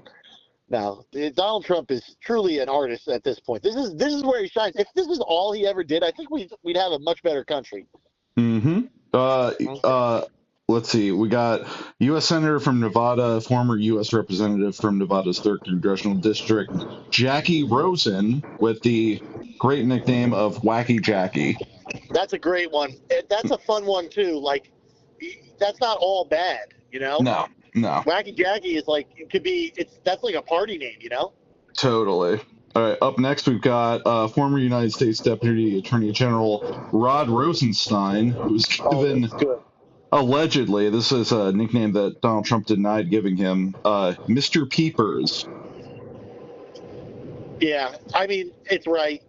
A: Now, Donald Trump is truly an artist at this point. This is where he shines. If this is all he ever did, I think we'd have a much better country.
C: Let's see. We got U.S. Senator from Nevada, former U.S. Representative from Nevada's 3rd Congressional District, Jackie Rosen, with the great nickname of Wacky Jackie.
A: That's a great one. That's a fun one, too. Like, that's not all bad, you know?
C: No.
A: Wacky Jackie is like, that's like a party name, you know?
C: Totally. All right, up next we've got former United States Deputy Attorney General Rod Rosenstein, who's given... Allegedly, this is a nickname that Donald Trump denied giving him, Mr. Peepers.
A: Yeah, I mean, it's right.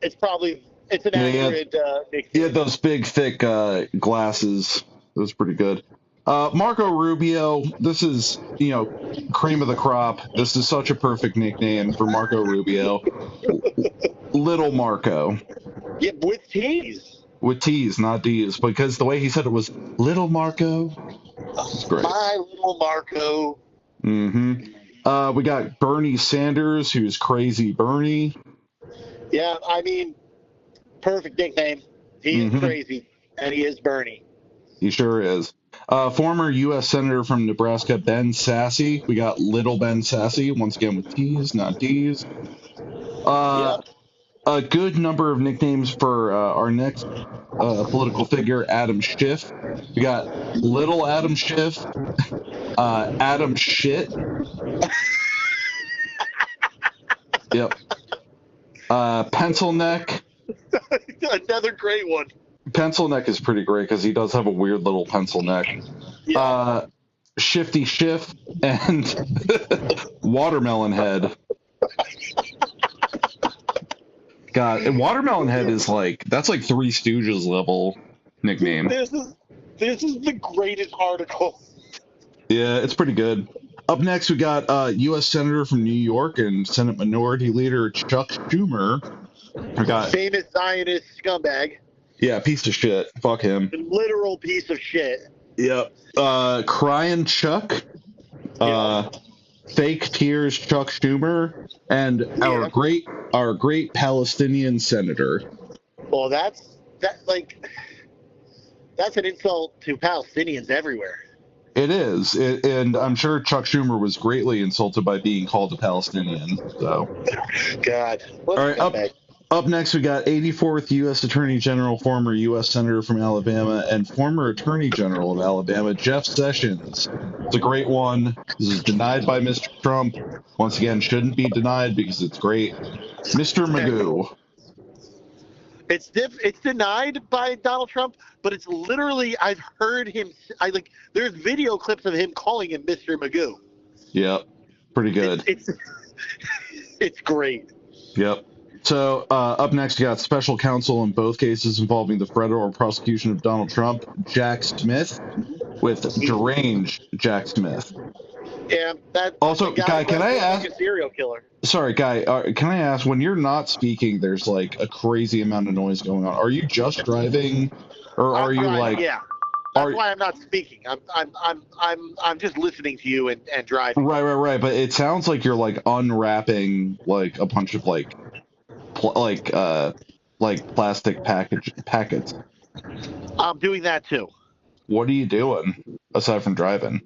A: It's an accurate nickname.
C: He had those big, thick glasses. It was pretty good. Marco Rubio, this is, cream of the crop. This is such a perfect nickname for Marco Rubio. Little Marco.
A: Yeah, with T's.
C: With T's, not D's, because the way he said it was Little Marco. It's great.
A: My little Marco.
C: We got Bernie Sanders, who's Crazy Bernie.
A: Yeah, I mean, perfect nickname. He is crazy, and he is Bernie.
C: He sure is. Former U.S. Senator from Nebraska, Ben Sassy. We got Little Ben Sassy, once again with T's, not D's.
A: Yep.
C: a good number of nicknames for our next political figure, Adam Schiff. We got Little Adam Schiff, Adam Shit. Yep. Pencil Neck.
A: Another great one.
C: Pencil Neck is pretty great because he does have a weird little pencil neck.
A: Yeah.
C: Shifty Schiff and Watermelon Head. God, and Watermelon Head is that's like Three Stooges level nickname.
A: This is the greatest article.
C: Yeah, it's pretty good. Up next, we got U.S. Senator from New York and Senate Minority Leader Chuck Schumer. We got
A: Famous Zionist scumbag.
C: Yeah, piece of shit. Fuck him.
A: Literal piece of shit.
C: Yep. Crying Chuck. Fake Tears Chuck Schumer. And our great Palestinian senator.
A: Well, that's an insult to Palestinians everywhere.
C: It is. And I'm sure Chuck Schumer was greatly insulted by being called a Palestinian. So.
A: God.
C: All right, up next, we got 84th U.S. Attorney General, former U.S. Senator from Alabama, and former Attorney General of Alabama, Jeff Sessions. It's a great one. This is denied by Mr. Trump. Once again, shouldn't be denied because it's great. Mr. Magoo.
A: It's denied by Donald Trump, but it's literally, I've heard him, there's video clips of him calling him Mr. Magoo.
C: Yep. Pretty good.
A: It's great.
C: Yep. So up next, you got special counsel in both cases involving the federal prosecution of Donald Trump, Jack Smith, with deranged Jack Smith.
A: Yeah, that.
C: Also, Guy, can I ask?
A: A serial killer.
C: Sorry, Guy, can I ask? When you're not speaking, there's like a crazy amount of noise going on. Are you just driving, or are you like?
A: Yeah. That's why I'm not speaking. I'm just listening to you and driving.
C: Right. But it sounds like you're like unwrapping like a bunch of like plastic packets.
A: I'm doing that too.
C: What are you doing aside from driving?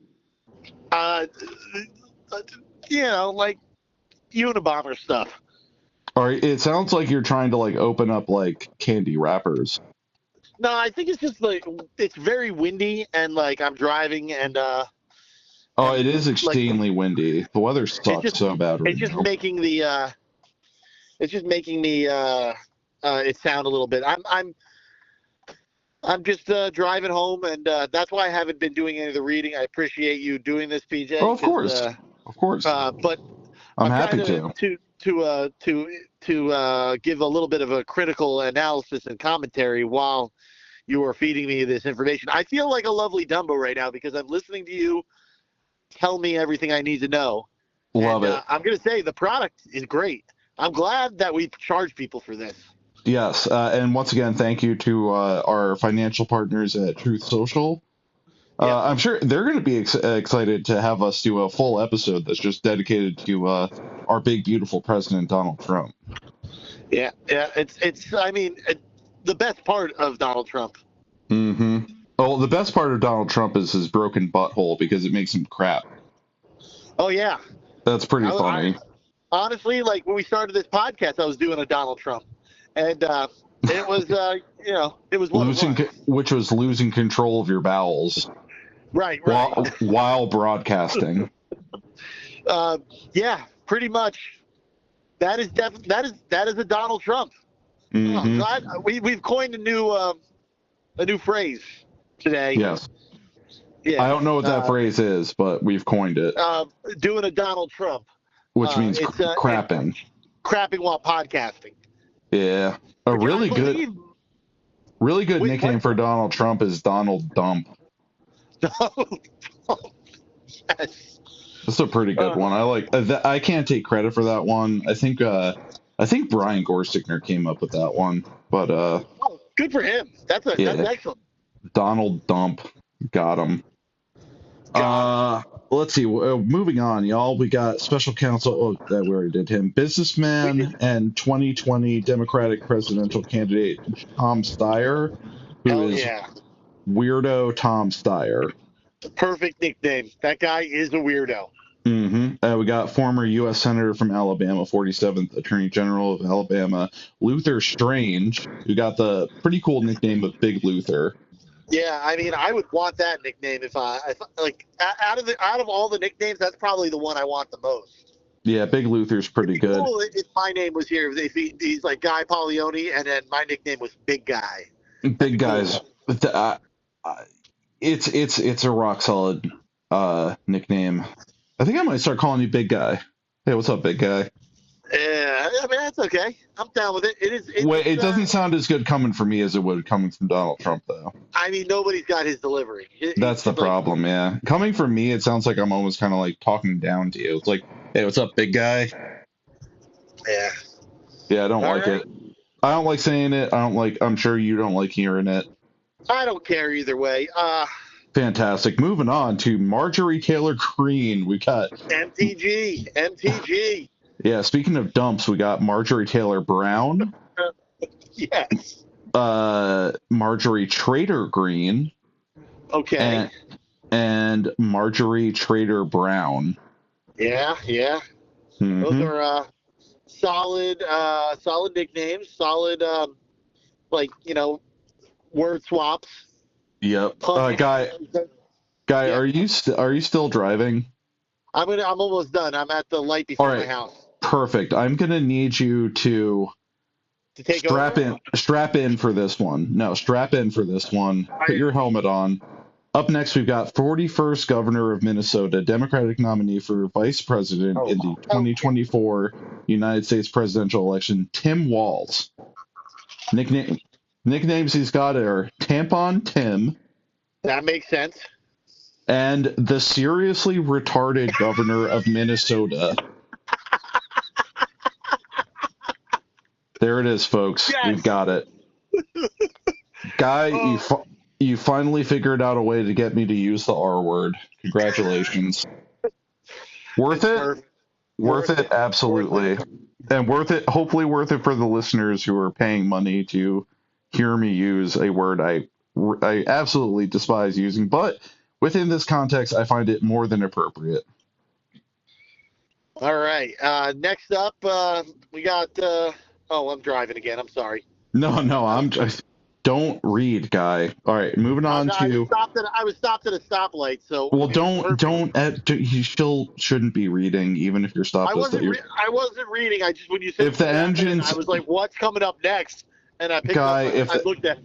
A: Like Unabomber stuff.
C: All right, it sounds like you're trying to like open up like candy wrappers.
A: No, I think it's just like it's very windy and like I'm driving and
C: it is extremely windy. The weather sucks so bad right
A: It's just
C: now.
A: making the it sound a little bit. I'm just driving home, and that's why I haven't been doing any of the reading. I appreciate you doing this, PJ.
C: Oh, of course.
A: But
C: I'm happy
A: to give a little bit of a critical analysis and commentary while you are feeding me this information. I feel like a lovely Dumbo right now because I'm listening to you tell me everything I need to know.
C: Love it.
A: I'm going to say the product is great. I'm glad that we charge people for this.
C: Yes, and once again, thank you to our financial partners at Truth Social. I'm sure they're going to be excited to have us do a full episode that's just dedicated to our big, beautiful president, Donald Trump.
A: Yeah, it's. I mean, the best part of Donald Trump.
C: Mm-hmm. Oh, the best part of Donald Trump is his broken butthole because it makes him crap.
A: Oh yeah,
C: that's pretty funny.
A: Honestly, like when we started this podcast, I was doing a Donald Trump, and it was, it was
C: which was losing control of your bowels.
A: Right.
C: While broadcasting.
A: Yeah, pretty much. That is a Donald Trump.
C: Mm-hmm.
A: We've coined a new phrase today.
C: Yes.
A: Yeah.
C: I don't know what that phrase is, but we've coined it.
A: Doing a Donald Trump.
C: Which means crapping.
A: Crapping while podcasting.
C: Yeah. A really good nickname for Donald Trump is Donald Dump.
A: Yes.
C: That's a pretty good one. I like that. I can't take credit for that one. I think Brian Gorstickner came up with that one, but
A: good for him. That's excellent.
C: Donald Dump, got him. Let's see. Moving on, y'all. We got special counsel. Oh, that we already did him. Businessman and 2020 Democratic presidential candidate Tom Steyer, who is Weirdo Tom Steyer.
A: Perfect nickname. That guy is a weirdo.
C: We got former U.S. Senator from Alabama, 47th Attorney General of Alabama, Luther Strange, who got the pretty cool nickname of Big Luther.
D: Yeah, I mean, I would want that nickname if like out of all the nicknames, that's probably the one I want the most.
C: Yeah, Big Luther's pretty good.
D: Cool if my name was here. If he's like Guy Polioni, and then my nickname was Big Guy.
C: Big guys. It's a rock solid nickname. I think I might start calling you Big Guy. Hey, what's up, Big Guy?
D: Yeah, I mean that's okay. I'm down with it.
C: It doesn't sound as good coming from me as it would coming from Donald Trump, though.
D: I mean, nobody's got his delivery.
C: That's the problem, yeah. Coming from me, it sounds like I'm almost kind of like talking down to you. It's like, hey, what's up, Big Guy?
D: Yeah.
C: Yeah, I don't like it. I don't like saying it. I'm sure you don't like hearing it.
D: I don't care either way.
C: Fantastic. Moving on to Marjorie Taylor Greene. We got
D: MTG.
C: Yeah, speaking of dumps, we got Marjorie Taylor Brown.
D: Yes.
C: Marjorie Trader Greene.
D: Okay.
C: And Marjorie Trader Brown.
D: Yeah.
C: Mm-hmm.
D: Those are solid nicknames. Solid, word swaps.
C: Yep. Guy,
D: Yeah.
C: are you still driving?
D: I'm almost done. I'm at the light before my house.
C: Perfect. I'm gonna need you to
D: take
C: strap in for this one. No, strap in for this one. Put your helmet on. Up next, we've got 41st Governor of Minnesota, Democratic nominee for Vice President in the 2024 United States presidential election, Tim Walz. Nicknames he's got are Tampon Tim.
D: That makes sense.
C: And the seriously retarded governor of Minnesota. There it is, folks.
D: Yes.
C: We've got it. Guy, you finally figured out a way to get me to use the R word. Congratulations. Worth it? Worth it, absolutely. And worth it, hopefully worth it for the listeners who are paying money to hear me use a word I absolutely despise using, but within this context, I find it more than appropriate.
D: All right. Next up, we got. I'm driving again. I'm sorry.
C: No, I'm just. Don't read, Guy. All right, moving on to.
D: I was stopped at a stoplight, so.
C: Well, you still shouldn't be reading, even if you're stopped.
D: I wasn't reading. I just when you said.
C: If the engines.
D: I was like, "What's coming up next?" And I picked
C: Guy,
D: up. I looked at.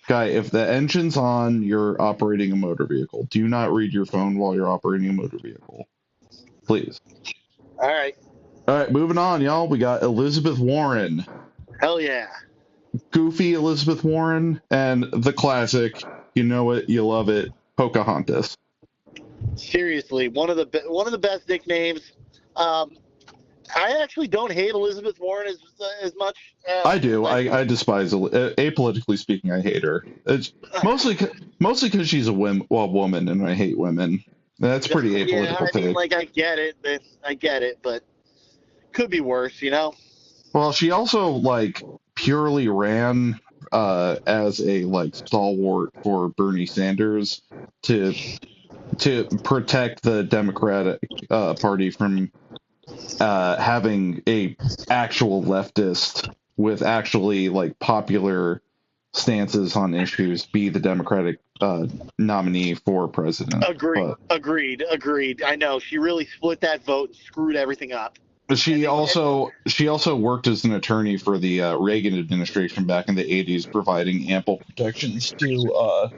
C: Guy, if the engine's on, you're operating a motor vehicle. Do not read your phone while you're operating a motor vehicle. Please.
D: All right.
C: All right, moving on, y'all. We got Elizabeth Warren.
D: Hell yeah.
C: Goofy Elizabeth Warren and the classic, you know it, you love it, Pocahontas.
D: Seriously, one of the best nicknames. I actually don't hate Elizabeth Warren as much.
C: I do. I despise apolitically speaking. I hate her. It's mostly because she's a woman, and I hate women. That's pretty apolitical.
D: Yeah, I mean, like I get it, but could be worse, you know.
C: Well, she also purely ran as a stalwart for Bernie Sanders to protect the Democratic Party from having a actual leftist with actually popular stances on issues be the Democratic nominee for president.
D: Agreed. I know she really split that vote and screwed everything up.
C: She also worked as an attorney for the Reagan administration back in the 80s, providing ample protections to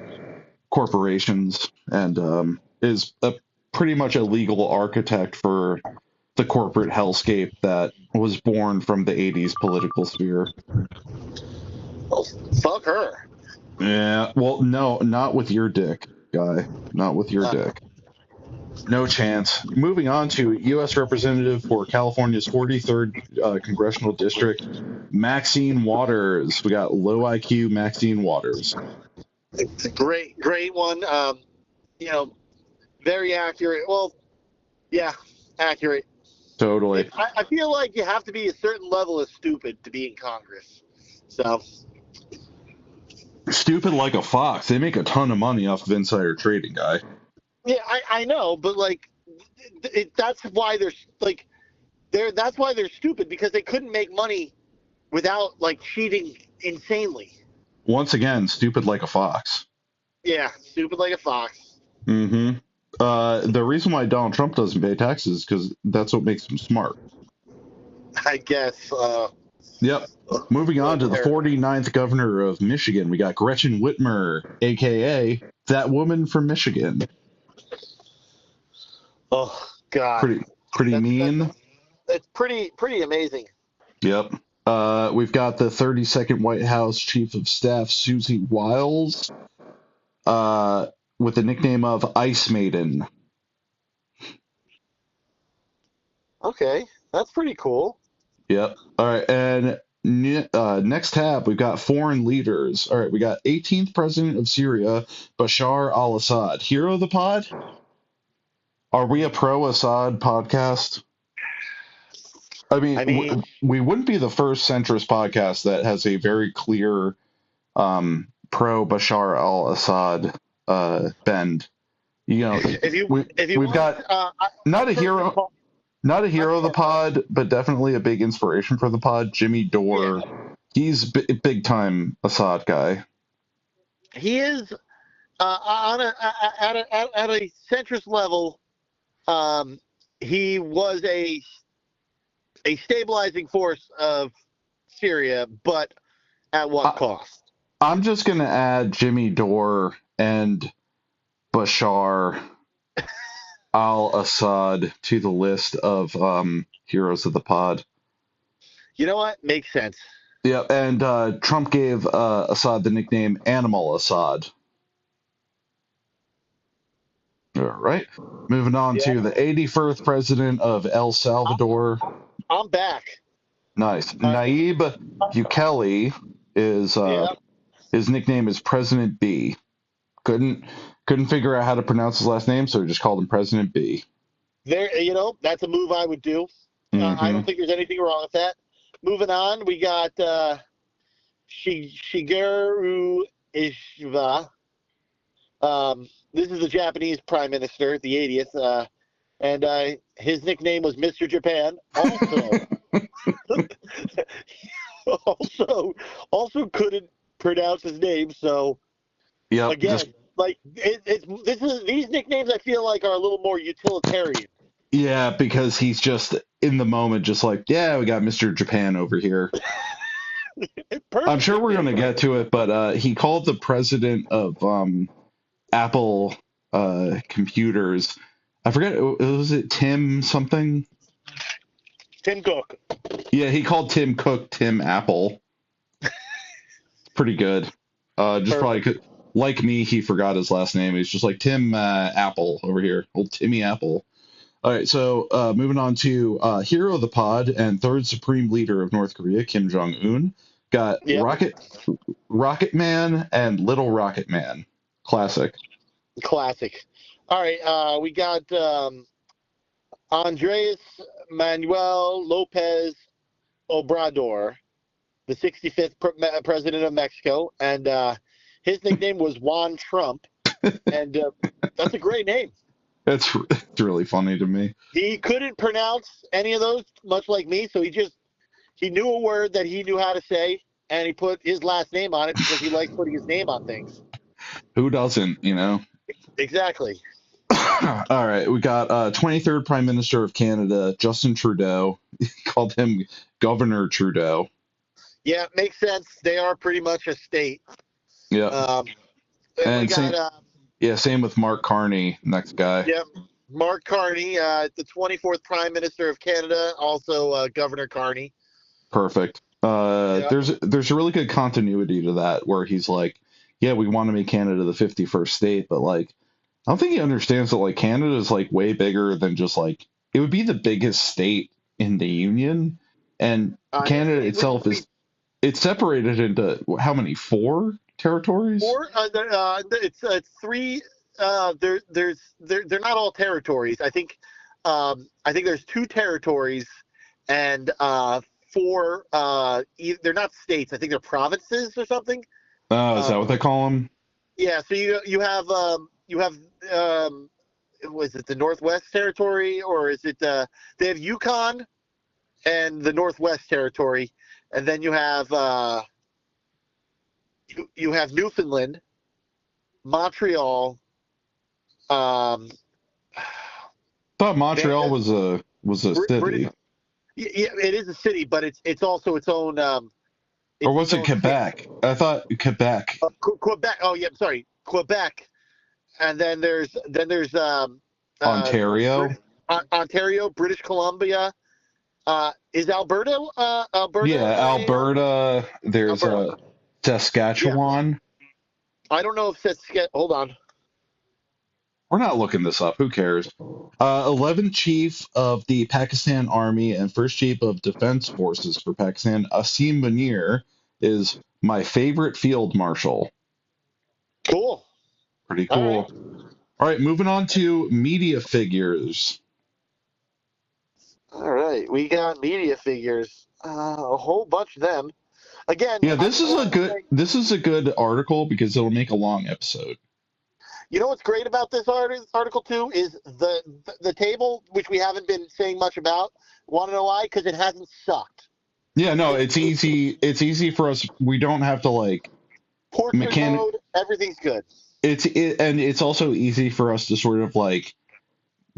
C: corporations, and is pretty much a legal architect for the corporate hellscape that was born from the 80s political sphere.
D: Well, fuck her.
C: Yeah, well, no, not with your dick, Guy. Not with your dick. No chance. Moving on to U.S. Representative for California's 43rd Congressional District, Maxine Waters. We got low IQ Maxine Waters.
D: It's a great one. Very accurate. Well, yeah, accurate.
C: Totally.
D: I feel like you have to be a certain level of stupid to be in Congress. So.
C: Stupid like a fox. They make a ton of money off of insider trading, Guy.
D: Yeah, I know, but that's why they're like that's why they're stupid, because they couldn't make money without like cheating insanely.
C: Once again, stupid like a fox.
D: Yeah, stupid like a fox.
C: Mm-hmm. The reason why Donald Trump doesn't pay taxes is because that's what makes him smart.
D: I guess.
C: Yep. Moving on to the 49th governor of Michigan, we got Gretchen Whitmer, aka that woman from Michigan.
D: Oh God,
C: Pretty mean.
D: it's pretty amazing.
C: Yep. We've got the 32nd White House Chief of Staff, Susie Wiles, with the nickname of Ice Maiden.
D: Okay, that's pretty cool.
C: Yep. All right. And next tab, we've got foreign leaders. All right. We got 18th president of Syria, Bashar al-Assad. Hero of the pod? Are we a pro-Assad podcast? I mean, we wouldn't be the first centrist podcast that has a very clear pro-Bashar al-Assad bend. You know, we've got not a hero of the pod, but definitely a big inspiration for the pod. Jimmy Dore, he's big time Assad guy.
D: He is at a centrist level. He was a stabilizing force of Syria, but at what cost?
C: I'm just gonna add Jimmy Dore and Bashar al-Assad to the list of heroes of the pod.
D: You know what? Makes sense.
C: Yeah, and Trump gave Assad the nickname Animal Assad. All right. Moving on to the 81st president of El Salvador.
D: I'm back.
C: Nice. Nayib Bukele is his nickname is President B. Couldn't figure out how to pronounce his last name, so we just called him President B.
D: There, that's a move I would do. I don't think there's anything wrong with that. Moving on, we got Shigeru Ishiba. This is the Japanese Prime Minister, the 80th, and his nickname was Mr. Japan. Also couldn't pronounce his name. So again, these nicknames I feel like are a little more utilitarian.
C: Yeah, because he's just in the moment, just like, yeah, we got Mr. Japan over here. I'm sure we're going to get to it, but he called the president of Apple computers. I forget, was it Tim something?
D: Tim Cook.
C: Yeah, he called Tim Cook Tim Apple. Pretty good. Just probably like me, he forgot his last name. He's just like Tim Apple over here. Old Timmy Apple. All right, so moving on to hero of the pod and third supreme leader of North Korea, Kim Jong-un. Got Rocket Man and Little Rocket Man. Classic.
D: All right, we got Andres Manuel Lopez Obrador, the 65th president of Mexico, and his nickname was Juan Trump, and that's a great name.
C: It's really funny to me.
D: He couldn't pronounce any of those, much like me, so he knew a word that he knew how to say, and he put his last name on it because he likes putting his name on things.
C: Who doesn't,
D: Exactly.
C: All right, we got 23rd Prime Minister of Canada, Justin Trudeau. He called him Governor Trudeau.
D: Yeah, makes sense. They are pretty much a state.
C: Yeah. And same with Mark Carney, next guy.
D: Yep. Mark Carney, the 24th Prime Minister of Canada, also Governor Carney.
C: Perfect. There's a really good continuity to that where he's like, yeah, we want to make Canada the 51st state, but like, I don't think he understands that like Canada is like way bigger than just like, it would be the biggest state in the Union, and Canada itself it's separated into how many? 4 territories?
D: 4. It's 3. They're not all territories. I think there's 2 territories and 4. They're not states. I think they're provinces or something.
C: Is that what they call them?
D: Yeah. So you have was it the Northwest Territory, or is it they have Yukon and the Northwest Territory, and then you have you have Newfoundland, Montreal.
C: Thought Montreal was a city,
D: British, yeah, it is a city, but it's also its own.
C: or was it Quebec? I thought Quebec.
D: Quebec. Oh yeah, sorry, Quebec. And then there's
C: Ontario.
D: Ontario, British Columbia. Is Alberta? Alberta.
C: Yeah, Alberta. There's
D: Alberta.
C: Saskatchewan.
D: I don't know if Saskatchewan. Hold on.
C: We're not looking this up. Who cares? 11th Chief of the Pakistan Army and First Chief of Defense Forces for Pakistan, Asim Munir, is my favorite field marshal.
D: Cool.
C: Pretty cool. All right, moving on to media figures.
D: All right, we got media figures. A whole bunch of them. Again.
C: Yeah, this is a good article because it'll make a long episode.
D: You know what's great about this article too is the table, which we haven't been saying much about. Want to know why? Because it hasn't sucked.
C: Yeah, no, it's easy. It's easy for us. We don't have to like
D: portrait mode. Everything's good.
C: And it's also easy for us to sort of like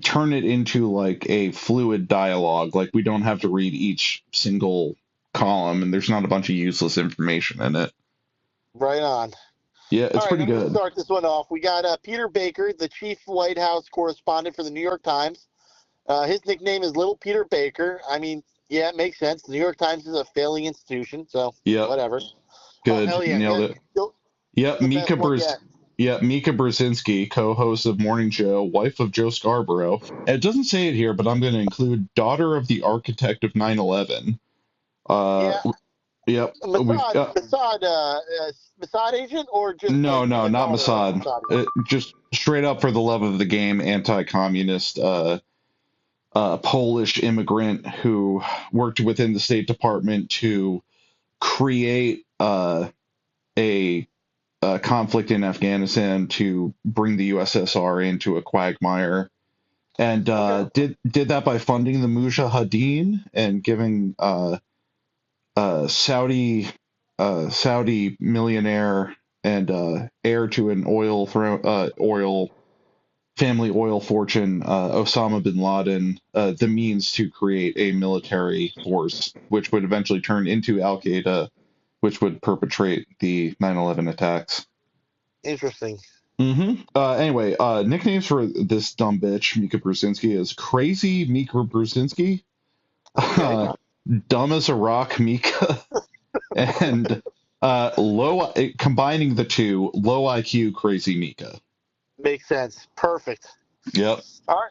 C: turn it into like a fluid dialogue. Like we don't have to read each single column, and there's not a bunch of useless information in it.
D: Right on.
C: Yeah, it's pretty good.
D: Let's start this one off. We got Peter Baker, the chief White House correspondent for the New York Times. His nickname is Little Peter Baker. I mean, yeah, it makes sense. The New York Times is a failing institution, so whatever.
C: Good.
D: Yeah,
C: nailed it. Yep, Mika Brzezinski, co-host of Morning Joe, wife of Joe Scarborough. And it doesn't say it here, but I'm going to include daughter of the architect of 9/11. Yep.
D: Mossad agent or just
C: no, not Mossad. Just straight up for the love of the game, anti-communist Polish immigrant who worked within the State Department to create a conflict in Afghanistan to bring the USSR into a quagmire, and did that by funding the Mujahideen and giving Saudi millionaire and heir to an oil family oil fortune, Osama bin Laden, the means to create a military force, which would eventually turn into Al Qaeda, which would perpetrate the 9/11 attacks.
D: Interesting.
C: Anyway, nicknames for this dumb bitch, Mika Brzezinski, is Crazy Mika Brzezinski, Dumb as a Rock Mika, and combining the two, low IQ Crazy Mika.
D: Makes sense. Perfect.
C: Yep.
D: All right.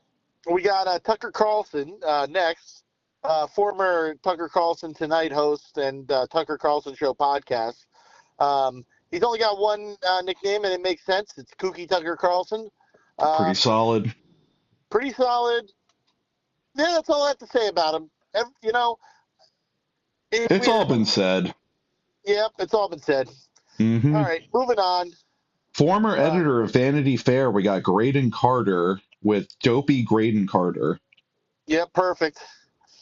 D: We got Tucker Carlson next. Former Tucker Carlson Tonight host and Tucker Carlson Show podcast. He's only got one nickname, and it makes sense. It's Kooky Tucker Carlson.
C: Pretty solid.
D: Pretty solid. Yeah, that's all I have to say about him.
C: It's all been said.
D: Yep, it's all been said. All right, moving on.
C: Former editor of Vanity Fair, we got Graydon Carter with Dopey Graydon Carter.
D: Yep, perfect.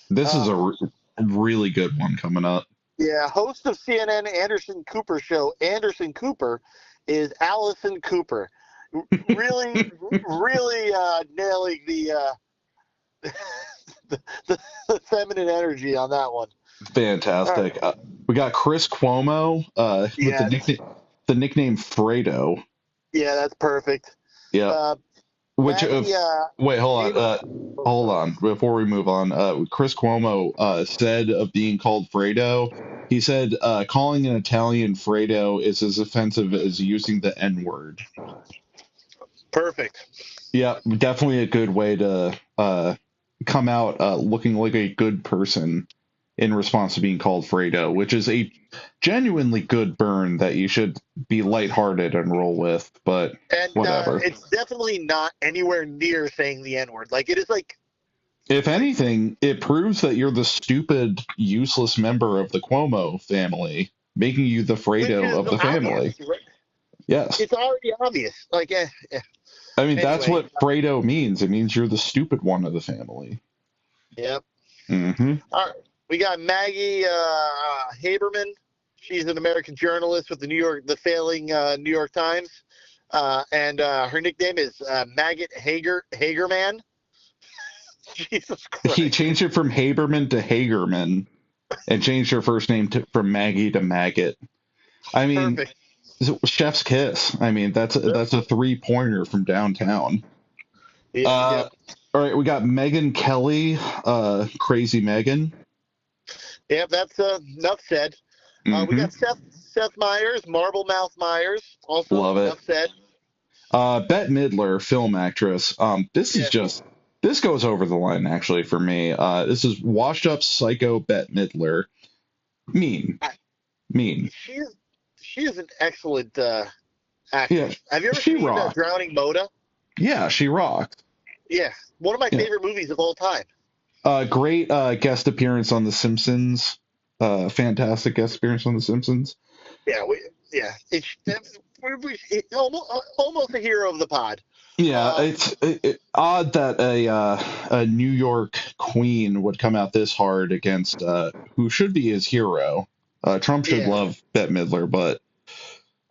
C: This is a really good one coming up.
D: Yeah, host of CNN Anderson Cooper show, Anderson Cooper, is Allison Cooper. Really, really nailing the feminine energy on that one.
C: Fantastic. Right. We got Chris Cuomo with the nickname Fredo.
D: Yeah, that's perfect.
C: Yeah. Wait, hold on. Before we move on, Chris Cuomo said of being called Fredo, he said calling an Italian Fredo is as offensive as using the N-word.
D: Perfect.
C: Yeah, definitely a good way to come out looking like a good person in response to being called Fredo, which is a genuinely good burn that you should be lighthearted and roll with, but whatever.
D: It's definitely not anywhere near saying the N-word. Like, it is like...
C: If anything, it proves that you're the stupid, useless member of the Cuomo family, making you the Fredo of the family.
D: Obvious, right?
C: Yes.
D: It's already obvious. Like,
C: I mean, that's
D: Anyway,
C: what Fredo means. It means you're the stupid one of the family.
D: yep.
C: Mm-hmm.
D: All right, we got Maggie Haberman. She's an American journalist with the failing New York Times, and her nickname is Maggot Hagerman. Jesus Christ!
C: He changed it from Haberman to Hagerman, and changed her first name from Maggie to Maggot. I mean,
D: Perfect.
C: chef's kiss. I mean, that's a 3-pointer from downtown.
D: Yeah.
C: All right, we got Megan Kelly, Crazy Megan.
D: Yep. That's enough said. We
C: Mhm.
D: got Seth Meyers, Marble Mouth Myers. Also
C: Love it.
D: enough said.
C: Bette Midler, film actress. This goes over the line actually for me. This is washed up psycho Bette Midler. Mean.
D: She is an excellent actress.
C: Yeah,
D: Have you ever
C: she
D: seen
C: rocks.
D: Drowning Moda?
C: Yeah, she rocks.
D: Yeah, one of my
C: Yeah.
D: favorite movies of all time.
C: Great guest appearance on The Simpsons. Fantastic guest appearance on The Simpsons.
D: Yeah, it's almost a hero of the pod.
C: Yeah, it's odd that a New York queen would come out this hard against who should be his hero. Trump should love Bette Midler, but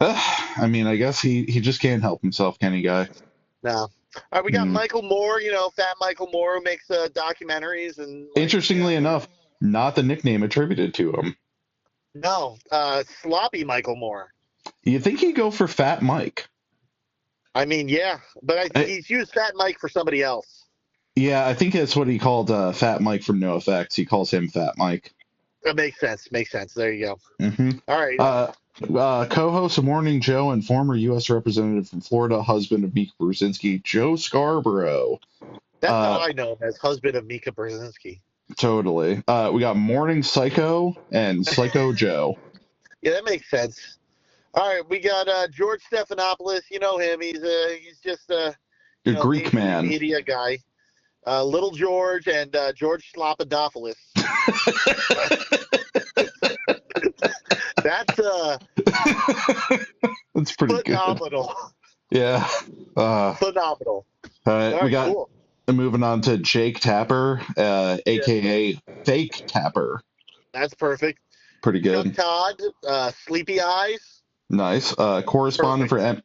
C: I mean, I guess he just can't help himself, can he, guy?
D: No. All right, we got Michael Moore. Fat Michael Moore, who makes documentaries and.
C: Interestingly enough, not the nickname attributed to him.
D: No, sloppy Michael Moore.
C: You think he'd go for Fat Mike?
D: I mean, yeah, but I think he's used Fat Mike for somebody else.
C: Yeah, I think that's what he called Fat Mike from NoFX. He calls him Fat Mike.
D: That makes sense. Makes sense. There you go.
C: Mm-hmm.
D: All right.
C: Co-host of Morning Joe and former U.S. Representative from Florida, husband of Mika Brzezinski, Joe Scarborough.
D: That's how I know him, as husband of Mika Brzezinski.
C: Totally. We got Morning Psycho and Psycho Joe.
D: Yeah, that makes sense. All right, we got George Stephanopoulos. You know him. He's just a
C: Greek man.
D: Media guy. Little George and George Slopadopoulos.
C: That's pretty
D: phenomenal.
C: Good. Yeah.
D: Phenomenal.
C: All right, we got
D: cool.
C: moving on to Jake Tapper, aka Fake Tapper.
D: That's perfect.
C: Pretty good.
D: Doug Todd, Sleepy Eyes.
C: Nice. Correspondent from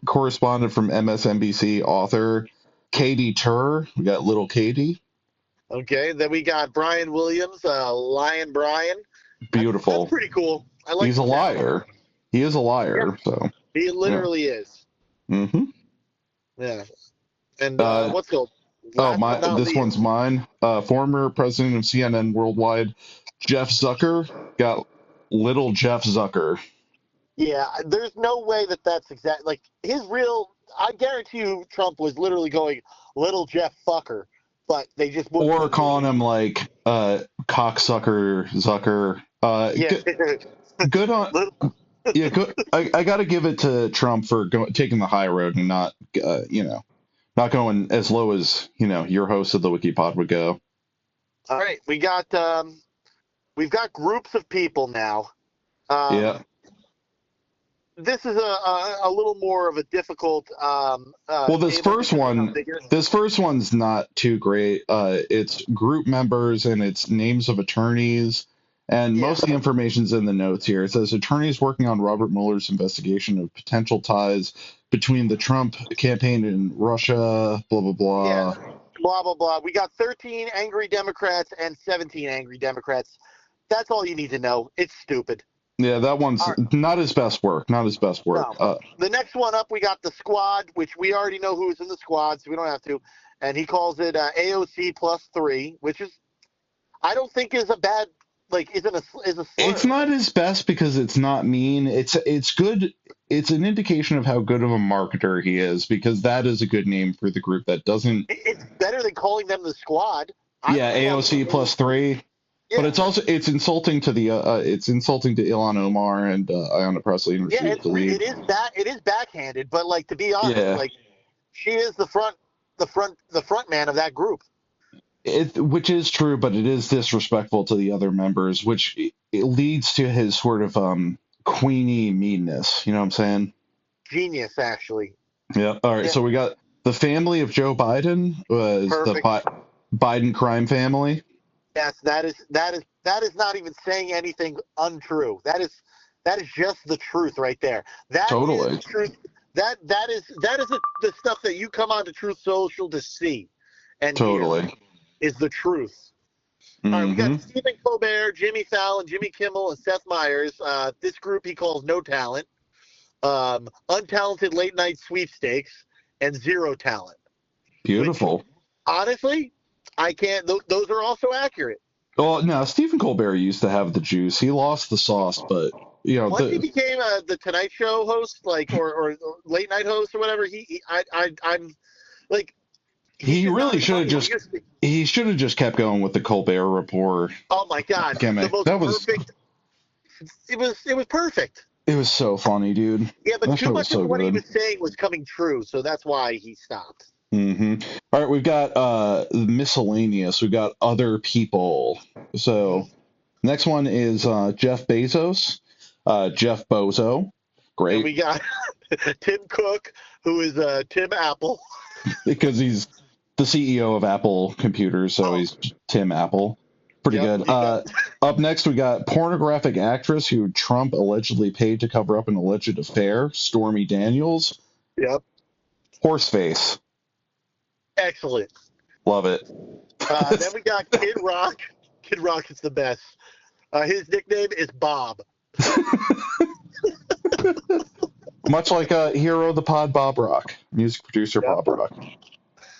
C: MSNBC, author Katie Tur. We got little Katie.
D: Okay, then we got Brian Williams, Lion Brian.
C: Beautiful.
D: That's pretty cool. I like.
C: He's a liar. He is a liar.
D: Yeah.
C: So
D: he literally is.
C: Mm-hmm.
D: Yeah. And what's the?
C: This one's mine. Former president of CNN Worldwide, Jeff Zucker. Got little Jeff Zucker.
D: Yeah, there's no way that's exact. Like his real. I guarantee you, Trump was literally going little Jeff fucker, but they just wouldn't.
C: Or calling him like cocksucker Zucker. Good on. Yeah, good. I got to give it to Trump for taking the high road and not going as low as your host of the WikiPod would go.
D: All right, we've got groups of people now.
C: Yeah.
D: This is a little more of a difficult.
C: Well, this first one's not too great. It's group members and it's names of attorneys, and most of the information's in the notes here. It says attorneys working on Robert Mueller's investigation of potential ties between the Trump campaign and Russia. Blah blah blah.
D: Yeah. Blah blah blah. We got 13 angry Democrats and 17 angry Democrats. That's all you need to know. It's stupid.
C: Yeah, that one's not his best work. Not his best work.
D: No. The next one up, we got the squad, which we already know who's in the squad, so we don't have to. And he calls it AOC +3, which is, I don't think is a bad, is a slur.
C: It's not his best because it's not mean. It's good. It's an indication of how good of a marketer he is, because that is a good name for the group that doesn't.
D: It's better than calling them the squad.
C: AOC +3. Yeah. But it's insulting to the Ilhan Omar and Ayanna Pressley. And
D: it is backhanded, but to be honest, she is the front man of that group.
C: Which is true, but it is disrespectful to the other members, which it leads to his sort of Queenie meanness. You know what I'm saying?
D: Genius, actually.
C: Yeah. All right.
D: Yeah.
C: So we got The family of Joe Biden was
D: Perfect.
C: the Biden crime family.
D: Yes, that is not even saying anything untrue. That is just the truth right there. That
C: Totally.
D: is truth. That is the stuff that you come onto Truth Social to see and
C: Totally.
D: hear is the truth. All right, we got Stephen Colbert, Jimmy Fallon, Jimmy Kimmel, and Seth Meyers. This group he calls No Talent, Untalented Late Night Sweepstakes, and Zero Talent.
C: Beautiful.
D: Which, honestly, I can't. Those are also accurate.
C: Well, no, Stephen Colbert used to have the juice. He lost the sauce, but
D: Once he became the Tonight Show host, or late night host or whatever, I'm like.
C: He really should have he should have just kept going with the Colbert Report.
D: Oh my God,
C: gimmick.
D: The most perfect. It was perfect.
C: It was so funny, dude.
D: Yeah, but
C: that
D: too much
C: so
D: of what he
C: good.
D: was saying was coming true, so that's why he stopped.
C: All right, we've got miscellaneous. We've got other people. So next one is Jeff Bezos, Jeff Bozo. Great.
D: And we got Tim Cook, who is Tim Apple.
C: Because he's the CEO of Apple Computers, so he's Tim Apple. Pretty good. Up next, we got pornographic actress who Trump allegedly paid to cover up an alleged affair, Stormy Daniels.
D: Yep.
C: Horseface.
D: Excellent.
C: Love it.
D: Then we got Kid Rock. Kid Rock is the best. His nickname is Bob.
C: Much like a hero of the pod, Bob Rock, music producer Bob Rock.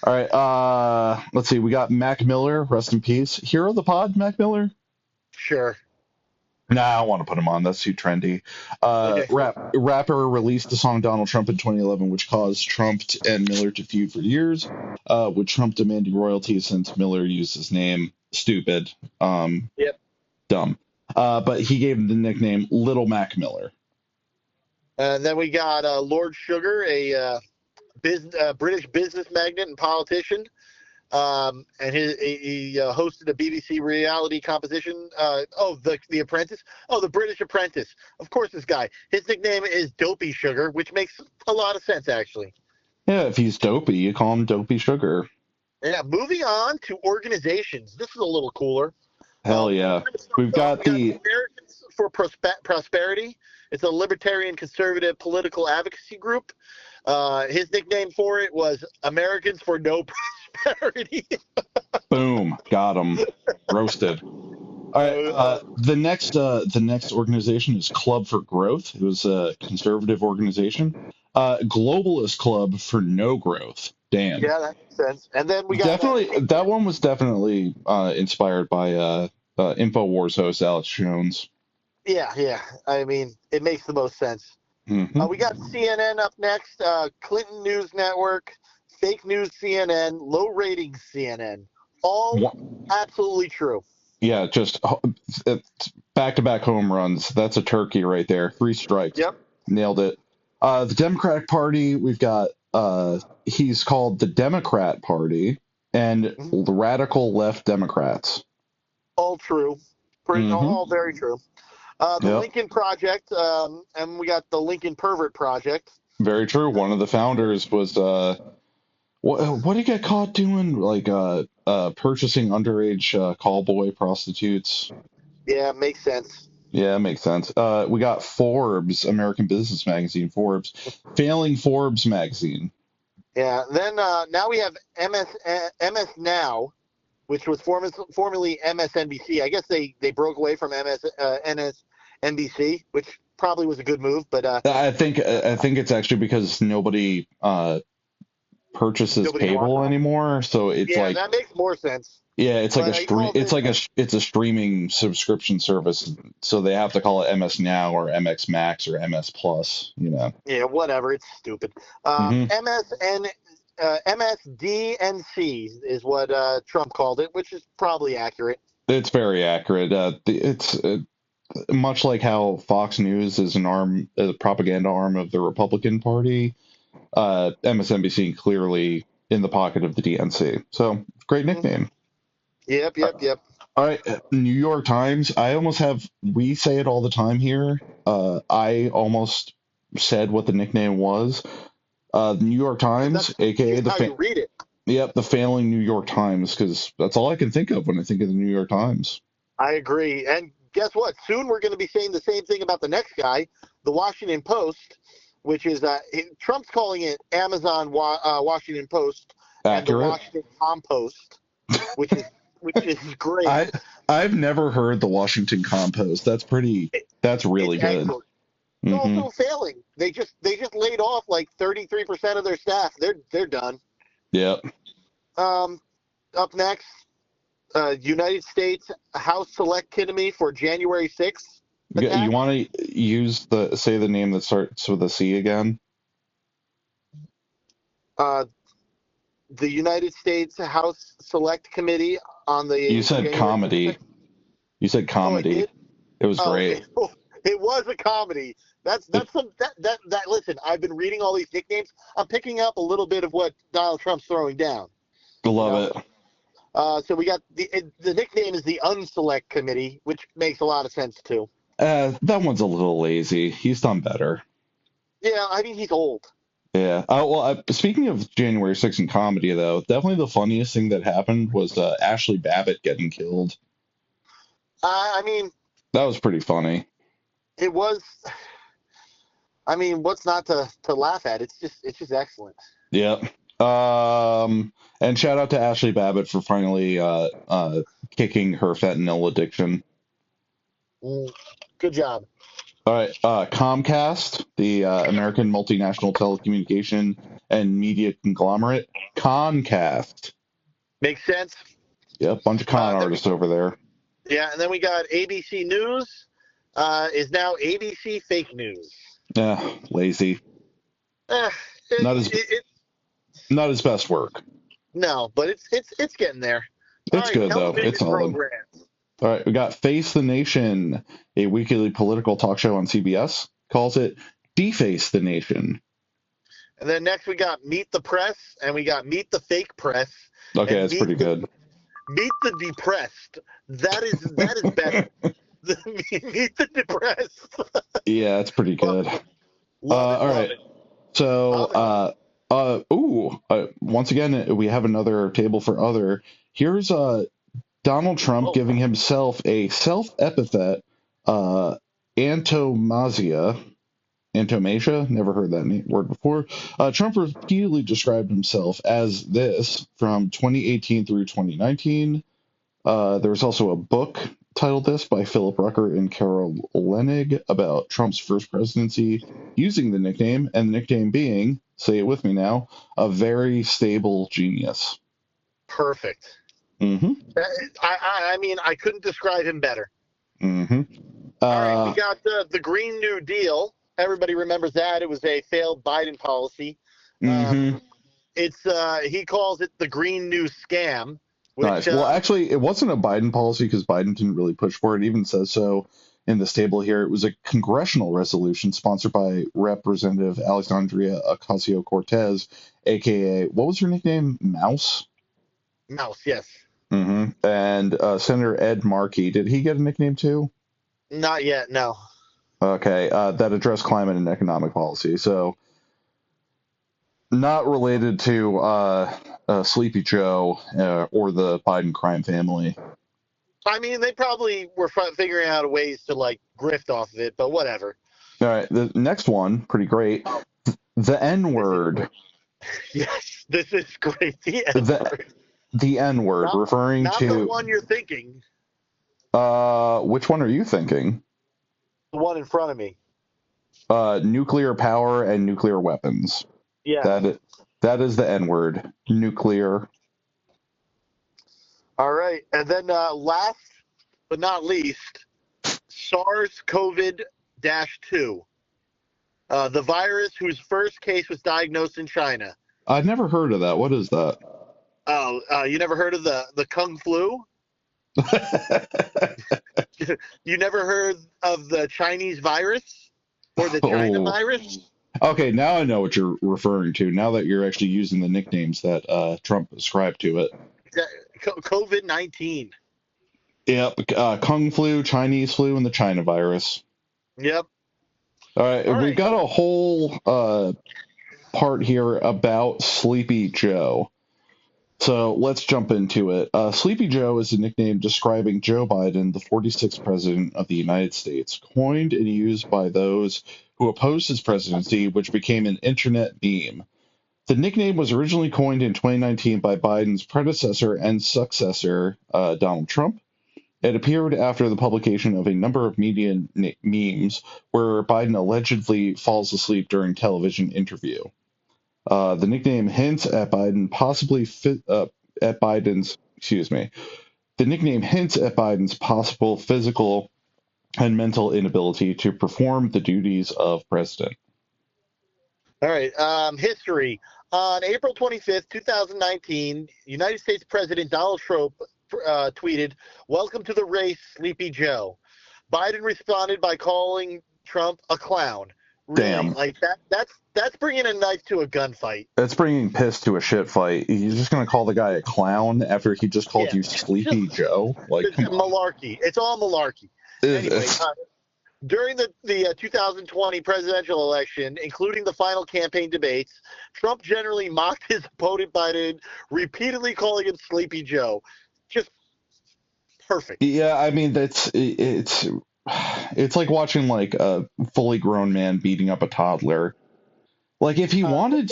C: All right, let's see. We got Mac Miller, rest in peace. Hero of the pod, Mac Miller?
D: Sure.
C: Nah, I don't want to put him on. That's too trendy. Okay. Rapper released the song Donald Trump in 2011, which caused Trump and Miller to feud for years, with Trump demanding royalties since Miller used his name. Stupid. Dumb. But he gave him the nickname Little Mac Miller.
D: And then we got Lord Sugar, a British business magnate and politician. And he hosted a BBC reality composition. The Apprentice. Oh, the British Apprentice. Of course, this guy. His nickname is Dopey Sugar, which makes a lot of sense, actually.
C: Yeah, if he's dopey, you call him Dopey Sugar.
D: Yeah, moving on to organizations. This is a little cooler.
C: Hell yeah. We've got the
D: Americans for Prosperity. It's a libertarian conservative political advocacy group. His nickname for it was Americans for No Prosperity.
C: Boom. Got him. Roasted. All right. The next organization is Club for Growth. It was a conservative organization. Globalist Club for No Growth. Damn.
D: Yeah, that makes sense. And then we got
C: that one was definitely inspired by InfoWars host Alex Jones.
D: Yeah. I mean, it makes the most sense.
C: Mm-hmm.
D: We got CNN up next, Clinton News Network, fake news CNN, low ratings CNN. All absolutely true.
C: Yeah, just back-to-back home runs. That's a turkey right there. 3 strikes.
D: Yep.
C: Nailed it. The Democratic Party, we've got, he's called the Democrat Party and the Radical Left Democrats.
D: All true. All very true. The Lincoln Project, and we got the Lincoln Pervert Project.
C: Very true. One of the founders was, what did he get caught doing? Like, purchasing underage callboy prostitutes.
D: Yeah, makes sense.
C: Yeah, makes sense. We got Forbes, American Business Magazine, Forbes, failing Forbes magazine.
D: Yeah. Then now we have MS Now, which was formerly MSNBC. I guess they broke away from NBC, which probably was a good move. But I
C: think it's actually because nobody purchases cable anymore, so it's
D: that makes more sense.
C: Yeah, it's like it's a streaming subscription service, so they have to call it MS Now or MX Max or MS Plus, Yeah,
D: whatever. It's stupid. MSDNC is what Trump called it, which is probably accurate.
C: It's very accurate. It's much like how Fox News is a propaganda arm of the Republican Party. MSNBC clearly in the pocket of the DNC. So great nickname.
D: Yep.
C: All right, New York Times. We say it all the time here. I almost said what the nickname was. The New York Times, aka
D: That's how you read it.
C: the failing New York Times, because that's all I can think of when I think of the New York Times.
D: I agree. And guess what? Soon we're going to be saying the same thing about the next guy, the Washington Post, which is Trump's calling it Amazon Washington Post and the
C: Accurate.
D: Washington Compost, which is great.
C: I've never heard the Washington Compost. That's really
D: It's
C: good.
D: excellent. It's also failing. They just laid off like 33% of their staff. They're done.
C: Yep.
D: Up next, United States House Select Committee for January 6th.
C: You want to say the name that starts with a C again?
D: The United States House Select Committee on the.
C: You said
D: January
C: comedy.
D: 6th.
C: You said comedy. It was great.
D: It was a comedy. That's some that listen, I've been reading all these nicknames. I'm picking up a little bit of what Donald Trump's throwing down.
C: Love it.
D: So we got the nickname is the Unselect Committee, which makes a lot of sense too.
C: That one's a little lazy. He's done better.
D: Yeah, I mean he's old.
C: Yeah. Speaking of January 6th in comedy, though, definitely the funniest thing that happened was Ashley Babbitt getting killed.
D: I mean,
C: that was pretty funny.
D: It was. I mean, what's not to laugh at? It's just excellent.
C: Yep. And shout out to Ashley Babbitt for finally kicking her fentanyl addiction.
D: Good job.
C: All right. Comcast, the American multinational telecommunication and media conglomerate. Concast.
D: Makes sense.
C: Yep. Bunch of con artists over there.
D: Yeah, and then we got ABC News. Is now ABC Fake News.
C: Yeah, lazy. Not his best work.
D: No, but it's getting there.
C: It's good though. It's solid. All right, we got Face the Nation, a weekly political talk show on CBS. Calls it Deface the Nation.
D: And then next we got Meet the Press, and we got Meet the Fake Press.
C: Okay, that's pretty good.
D: Meet the Depressed. That is better. Meet the Depressed.
C: Yeah, it's pretty good. All right. So, once again, we have another table for other. Here's Donald Trump giving himself a self-epithet, antomasia. Antomasia? Never heard that word before. Trump repeatedly described himself as this from 2018 through 2019. There's also a book titled this by Philip Rucker and Carol Lenig about Trump's first presidency using the nickname, and the nickname being, say it with me now, a very stable genius.
D: Perfect.
C: Mm-hmm.
D: I mean, I couldn't describe him better.
C: Mm-hmm.
D: All right, we got the Green New Deal. Everybody remembers that. It was a failed Biden policy.
C: Mm-hmm.
D: He calls it the Green New Scam. Which,
C: nice. Well, actually, it wasn't a Biden policy because Biden didn't really push for it. It even says so in this table here. It was a congressional resolution sponsored by Representative Alexandria Ocasio-Cortez, a.k.a. what was her nickname? Mouse?
D: Mouse, yes.
C: Mm-hmm. And Senator Ed Markey. Did he get a nickname too?
D: Not yet, no.
C: Okay, that addressed climate and economic policy. So, not related to Sleepy Joe or the Biden crime family.
D: I mean, they probably were figuring out ways to, like, grift off of it, but whatever.
C: All right, the next one, pretty great. The N-word.
D: Yes, this is great. The N-word.
C: The N-word, referring
D: not
C: to...
D: Not the one you're thinking.
C: Which one are you thinking?
D: The one in front of me.
C: Nuclear power and nuclear weapons.
D: Yeah.
C: That is the N-word. Nuclear.
D: All right. And then last but not least, SARS-CoV-2. The virus whose first case was diagnosed in China.
C: I've never heard of that. What is that?
D: Oh, you never heard of the Kung Flu? You never heard of the Chinese virus or the China virus?
C: Okay, now I know what you're referring to. Now that you're actually using the nicknames that Trump ascribed to it.
D: COVID-19.
C: Yep, Kung Flu, Chinese flu, and the China virus.
D: Yep.
C: All right, we've got a whole part here about Sleepy Joe. So let's jump into it. Sleepy Joe is a nickname describing Joe Biden, the 46th president of the United States, coined and used by those who opposed his presidency, which became an internet meme. The nickname was originally coined in 2019 by Biden's predecessor and successor, Donald Trump. It appeared after the publication of a number of media memes where Biden allegedly falls asleep during television interview. The nickname hints at The nickname hints at Biden's possible physical and mental inability to perform the duties of president.
D: All right. History. On April 25th, 2019, United States President Donald Trump tweeted, "Welcome to the race, Sleepy Joe." Biden responded by calling Trump a clown. Really,
C: Damn.
D: like that's bringing a knife to a gunfight.
C: That's bringing piss to a shit fight. You're just going to call the guy a clown after he just called you Sleepy Joe? Like,
D: It's malarkey. It's all malarkey. Anyway, during the 2020 presidential election, including the final campaign debates, Trump generally mocked his opponent Biden, repeatedly calling him Sleepy Joe. Just perfect.
C: Yeah, I mean it's like watching like a fully grown man beating up a toddler. Like if he wanted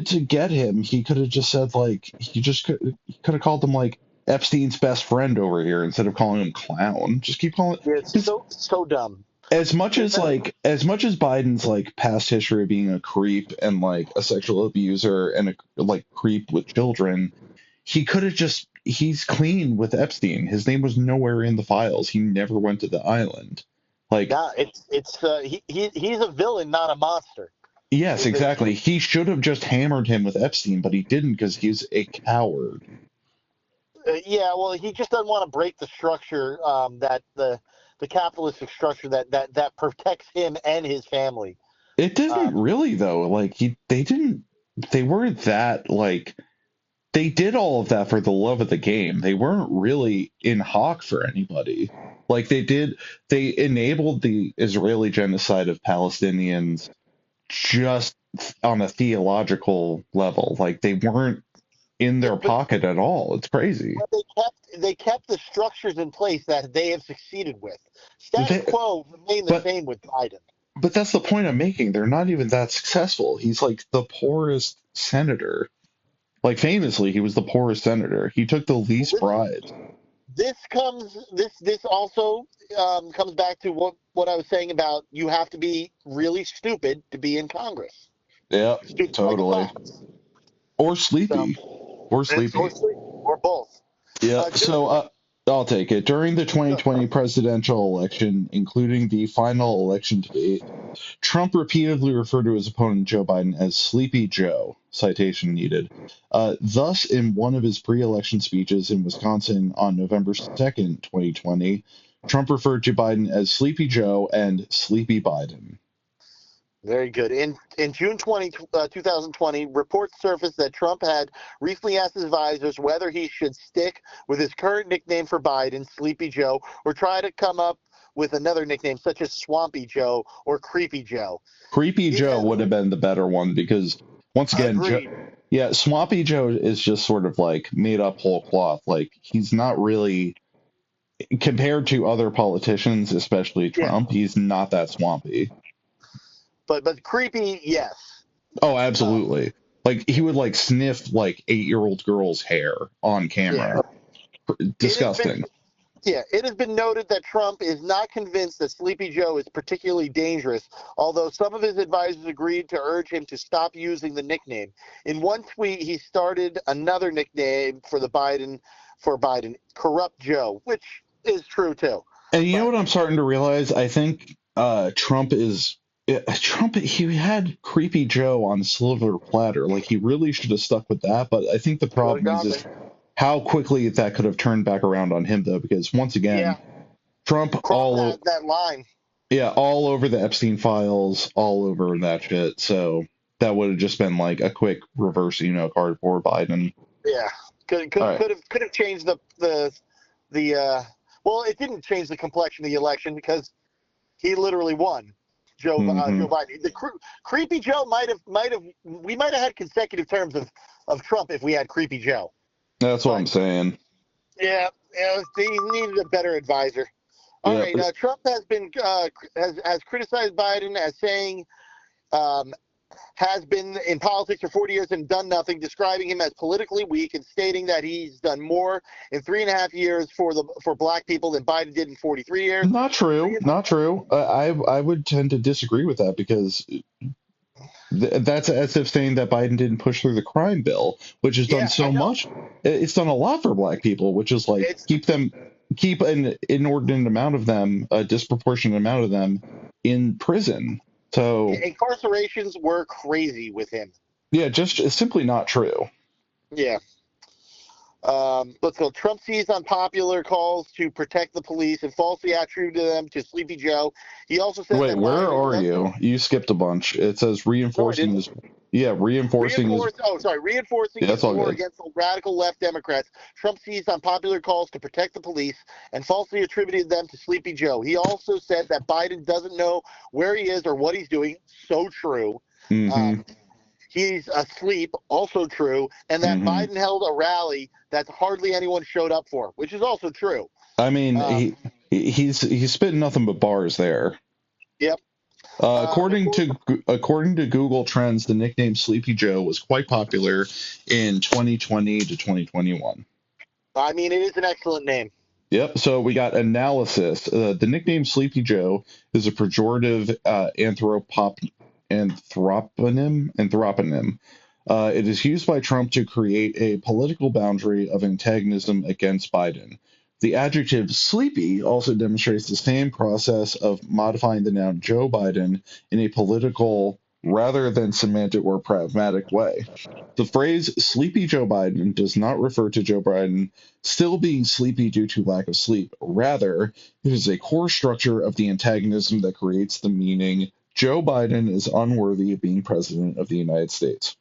C: to get him, he could have just said like he could have called him like Epstein's best friend over here instead of calling him clown. Just keep calling it.
D: It's so dumb.
C: As much as Biden's like past history of being a creep and like a sexual abuser and a like creep with children, he could have just he's clean with Epstein. His name was nowhere in the files. He never went to the island. Like,
D: yeah, he's a villain, not a monster.
C: Yes, exactly. He should have just hammered him with Epstein, but he didn't because he's a coward.
D: Yeah, well, he just doesn't want to break the structure that the capitalistic structure that protects him and his family.
C: It didn't really though. Like they weren't that like they did all of that for the love of the game. They weren't really in hock for anybody. Like they enabled the Israeli genocide of Palestinians just on a theological level. Like they weren't in their pocket at all. It's crazy.
D: They kept the structures in place that they have succeeded with. Status quo remained the same with Biden.
C: But that's the point I'm making. They're not even that successful. He's like the poorest senator. Like famously, he was the poorest senator. He took the least bribes.
D: This also comes back to what I was saying about you have to be really stupid to be in Congress.
C: Yeah,
D: Stupid
C: totally.
D: like
C: Or sleepy. Or
D: both.
C: Yeah, I'll take it. During the 2020 presidential election, including the final election debate, Trump repeatedly referred to his opponent Joe Biden as Sleepy Joe, citation needed. Thus, in one of his pre-election speeches in Wisconsin on November 2nd, 2020, Trump referred to Biden as Sleepy Joe and Sleepy Biden.
D: Very good. In June 2020, reports surfaced that Trump had recently asked his advisors whether he should stick with his current nickname for Biden, Sleepy Joe, or try to come up with another nickname such as Swampy Joe or Creepy Joe.
C: Creepy Joe would have been the better one because, once again, Swampy Joe is just sort of like made up whole cloth. Like he's not really, compared to other politicians, especially Trump, he's not that swampy.
D: But creepy, yes.
C: Oh, absolutely. Like he would like sniff like 8-year-old girls' hair on camera. Yeah. Disgusting.
D: It has been noted that Trump is not convinced that Sleepy Joe is particularly dangerous, although some of his advisors agreed to urge him to stop using the nickname. In one tweet, he started another nickname for Biden, Corrupt Joe, which is true too.
C: And you know what I'm starting to realize? I think Trump, he had Creepy Joe on silver platter. Like he really should have stuck with that. But I think the problem is how quickly that could have turned back around on him, though, because once again, Trump
D: that line.
C: Yeah, all over the Epstein files, all over that shit. So that would have just been like a quick reverse card for Biden.
D: Yeah, could have changed the well, it didn't change the complexion of the election because he literally won. Joe
C: Mhm.
D: Biden. Creepy Joe we might have had consecutive terms of Trump if we had Creepy Joe.
C: That's what
D: But
C: I'm saying.
D: yeah, he needed a better advisor. All
C: Yeah.
D: right, Trump has been has criticized Biden as saying has been in politics for 40 years and done nothing, describing him as politically weak and stating that he's done more in 3.5 years for black people than Biden did in 43 years.
C: Not true. Not true. I would tend to disagree with that because that's as if saying that Biden didn't push through the crime bill, which has done
D: Yeah, I
C: so
D: know.
C: much. It's done a lot for black people, which is like
D: It's
C: keep an inordinate amount of them, a disproportionate amount of them in prison. So
D: incarcerations were crazy with him.
C: yeah, just it's simply not true.
D: Yeah. Let's go. Trump seized unpopular calls to protect the police and falsely attributed them to Sleepy Joe. He also said
C: Wait,
D: that
C: where
D: Biden
C: are
D: does
C: you? You skipped a bunch. It says
D: no, I
C: reinforcing
D: didn't.
C: his, yeah, reinforcing his.
D: Reinforcing
C: Yeah,
D: his
C: that's all
D: war
C: good.
D: against the radical left Democrats. Trump seized unpopular calls to protect the police and falsely attributed them to Sleepy Joe. He also said that Biden doesn't know where he is or what he's doing. So true.
C: Mm-hmm.
D: Um, he's asleep, also true, and that
C: Mm-hmm.
D: Biden held a rally that hardly anyone showed up for, which is also true.
C: I mean,
D: Um,
C: he's spitting nothing but bars there.
D: yep.
C: According to Google Trends, the nickname Sleepy Joe was quite popular in 2020 to 2021.
D: I mean, it is an excellent name.
C: Yep. So we got analysis. The nickname Sleepy Joe is a pejorative anthroponym. It is used by Trump to create a political boundary of antagonism against Biden. The adjective sleepy also demonstrates the same process of modifying the noun Joe Biden in a political rather than semantic or pragmatic way. The phrase sleepy Joe Biden does not refer to Joe Biden still being sleepy due to lack of sleep. Rather, it is a core structure of the antagonism that creates the meaning Joe Biden is unworthy of being president of the United States.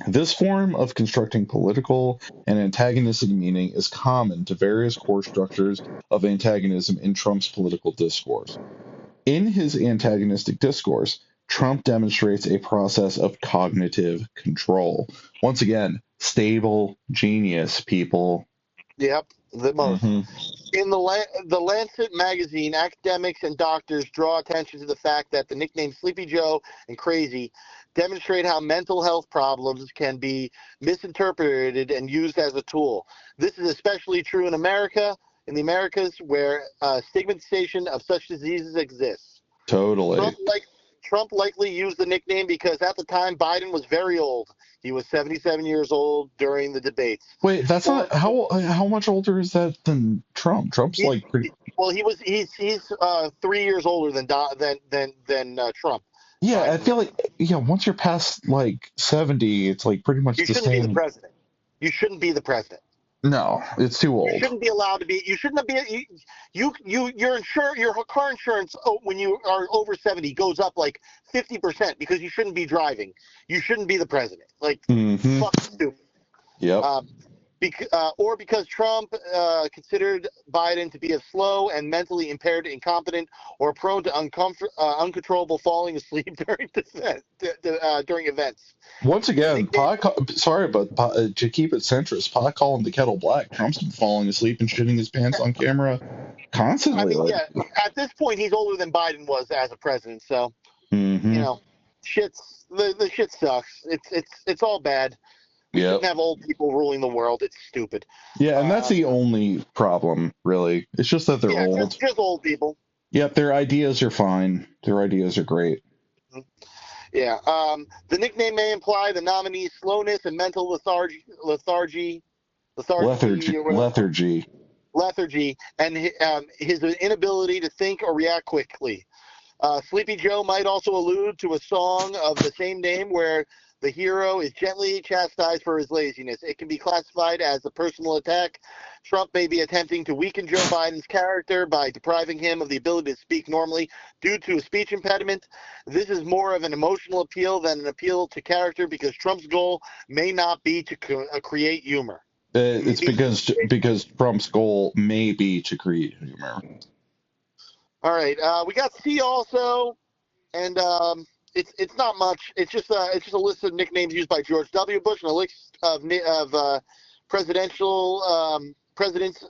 C: This form of constructing political and antagonistic meaning is common to various core structures of antagonism in Trump's political discourse. In his antagonistic discourse, Trump demonstrates a process of cognitive control. Once again, stable genius, people.
D: Yep, the most.
C: Hmm.
D: In the Lancet magazine, academics and doctors draw attention to the fact that the nicknames Sleepy Joe and Crazy demonstrate how mental health problems can be misinterpreted and used as a tool. This is especially true in the Americas, where stigmatization of such diseases exists.
C: Totally.
D: Trump likely used the nickname because at the time Biden was very old. He was 77 years old during the debates.
C: Wait, that's not how much older is that than Trump? Trump's
D: He's
C: like pretty.
D: well, he's 3 years older than Trump.
C: Yeah, I
D: Biden
C: feel
D: is.
C: like once you're past like 70, it's like pretty much
D: You
C: the
D: shouldn't be the
C: same.
D: president. You shouldn't be the president.
C: No, it's too
D: You
C: old.
D: shouldn't be allowed to be. You shouldn't be. Your car insurance when you are over 70 goes up like 50% because you shouldn't be driving. You shouldn't be the president. Like
C: Hmm.
D: fucking stupid.
C: Yep.
D: Or because Trump considered Biden to be a slow and mentally impaired, incompetent, or prone to uncontrollable falling asleep during events.
C: Once again,
D: Nickname,
C: sorry, but to keep it centrist, pot calling the kettle black. Trump's been falling asleep and shitting his pants on camera
D: I
C: constantly.
D: mean,
C: Like,
D: yeah, at this point, he's older than Biden was as a president, so you
C: hmm.
D: know, the shit sucks. It's all bad. We
C: Yep.
D: shouldn't have old people ruling the world. It's stupid.
C: Yeah, and that's the only problem, really. It's just that they're
D: Yeah,
C: old.
D: just old people.
C: Yep, their ideas are fine. Their ideas are great.
D: Yeah. The nickname may imply the nominee's slowness and mental lethargy,
C: Lethargy.
D: lethargy, and his inability to think or react quickly. Sleepy Joe might also allude to a song of the same name where the hero is gently chastised for his laziness. It can be classified as a personal attack. Trump may be attempting to weaken Joe Biden's character by depriving him of the ability to speak normally due to a speech impediment. This is more of an emotional appeal than an appeal to character because Trump's goal may not be to create humor.
C: It's because Trump's goal may be to create humor.
D: All right. We got C also. and it's not much. It's just a list of nicknames used by George W. Bush and a list of presidents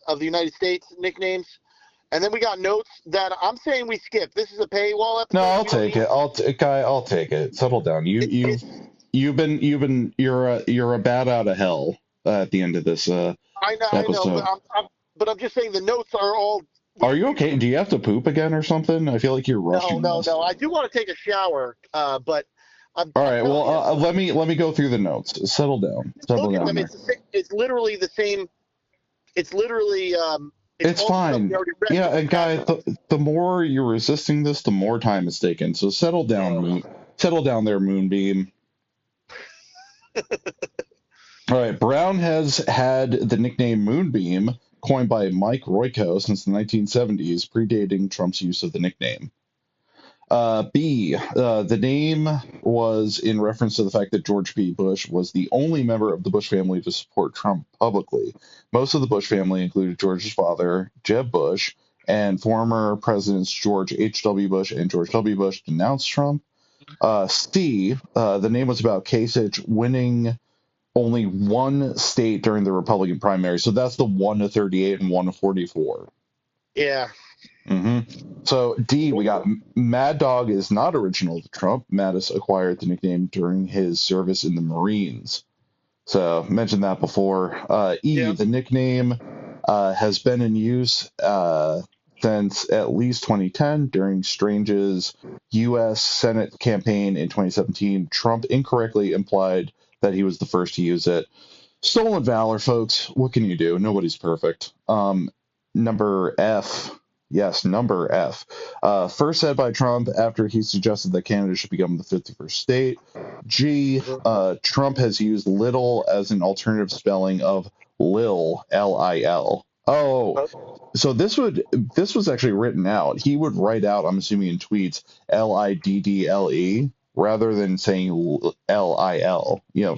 D: of the United States nicknames. And then we got notes that I'm saying we skip. This is a paywall episode.
C: No, I'll
D: We don't
C: take
D: need-
C: it. I'll take it. Settle down. You're a bat out of hell at the end of this
D: I know,
C: episode.
D: but I'm just saying the notes are all.
C: Are you okay? Do you have to poop again or something? I feel like you're rushing this.
D: No. I do want to take a shower, but
C: All right. Well, let me go through the notes. Settle down.
D: Look at them. It's literally the same. It's literally.
C: It's fine. Yeah, and guy, the more you're resisting this, the more time it's taken. So settle down, settle down there, Moonbeam. All right, Brown has had the nickname Moonbeam coined by Mike Royko since the 1970s, predating Trump's use of the nickname. B, the name was in reference to the fact that George P. Bush was the only member of the Bush family to support Trump publicly. Most of the Bush family included George's father, Jeb Bush, and former presidents George H.W. Bush and George W. Bush denounced Trump. C, the name was about Kasich winning only one state during the Republican primary. So that's the 1 to 38 and 1 to 44.
D: Yeah.
C: So D, we got Mad Dog is not original to Trump. Mattis acquired the nickname during his service in the Marines. So mentioned that before. The nickname has been in use since at least 2010 during Strange's U.S. Senate campaign in 2017. Trump incorrectly implied that he was the first to use it. Stolen valor, folks. What can you do? Nobody's perfect. Number F. Yes, number F. First said by Trump after he suggested that Canada should become the 51st state. G. Trump has used little as an alternative spelling of Lil, L-I-L. Oh, so this was actually written out. He would write out, I'm assuming in tweets, Liddle rather than saying Lil,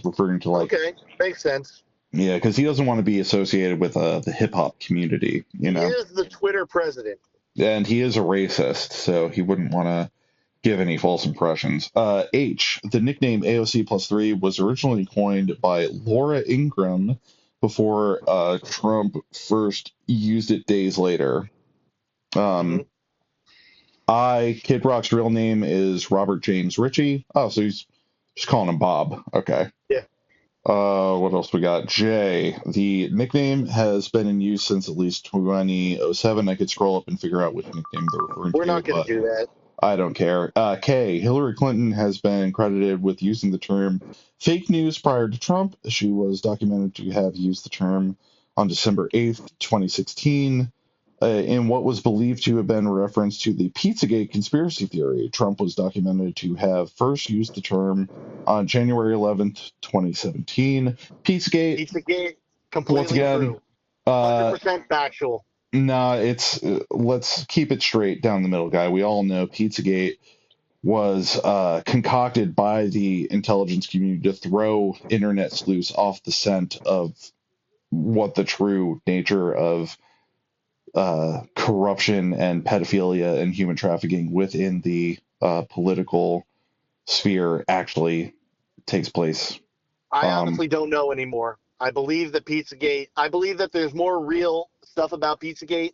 C: referring to like.
D: Okay, makes sense.
C: Yeah, because he doesn't want to be associated with the hip hop community,
D: He is the Twitter president.
C: And he is a racist, so he wouldn't want to give any false impressions. H, the nickname AOC plus 3 was originally coined by Laura Ingraham before Trump first used it days later. I, Kid Rock's real name is Robert James Ritchie. Oh, so he's just calling him Bob. Okay.
D: Yeah.
C: What else we got? J. The nickname has been in use since at least 2007. I could scroll up and figure out which nickname they're referring to.
D: We're not going to do that.
C: I don't care. K. Hillary Clinton has been credited with using the term fake news prior to Trump. She was documented to have used the term on December 8th, 2016. In what was believed to have been a reference to the Pizzagate conspiracy theory. Trump was documented to have first used the term on January 11th, 2017.
D: Pizzagate, completely
C: once again,
D: true. 100% factual.
C: No, it's let's keep it straight down the middle, guy. We all know Pizzagate was concocted by the intelligence community to throw internet sleuths off the scent of what the true nature of corruption and pedophilia and human trafficking within the political sphere actually takes place.
D: I honestly don't know anymore. I believe that there's more real stuff about Pizzagate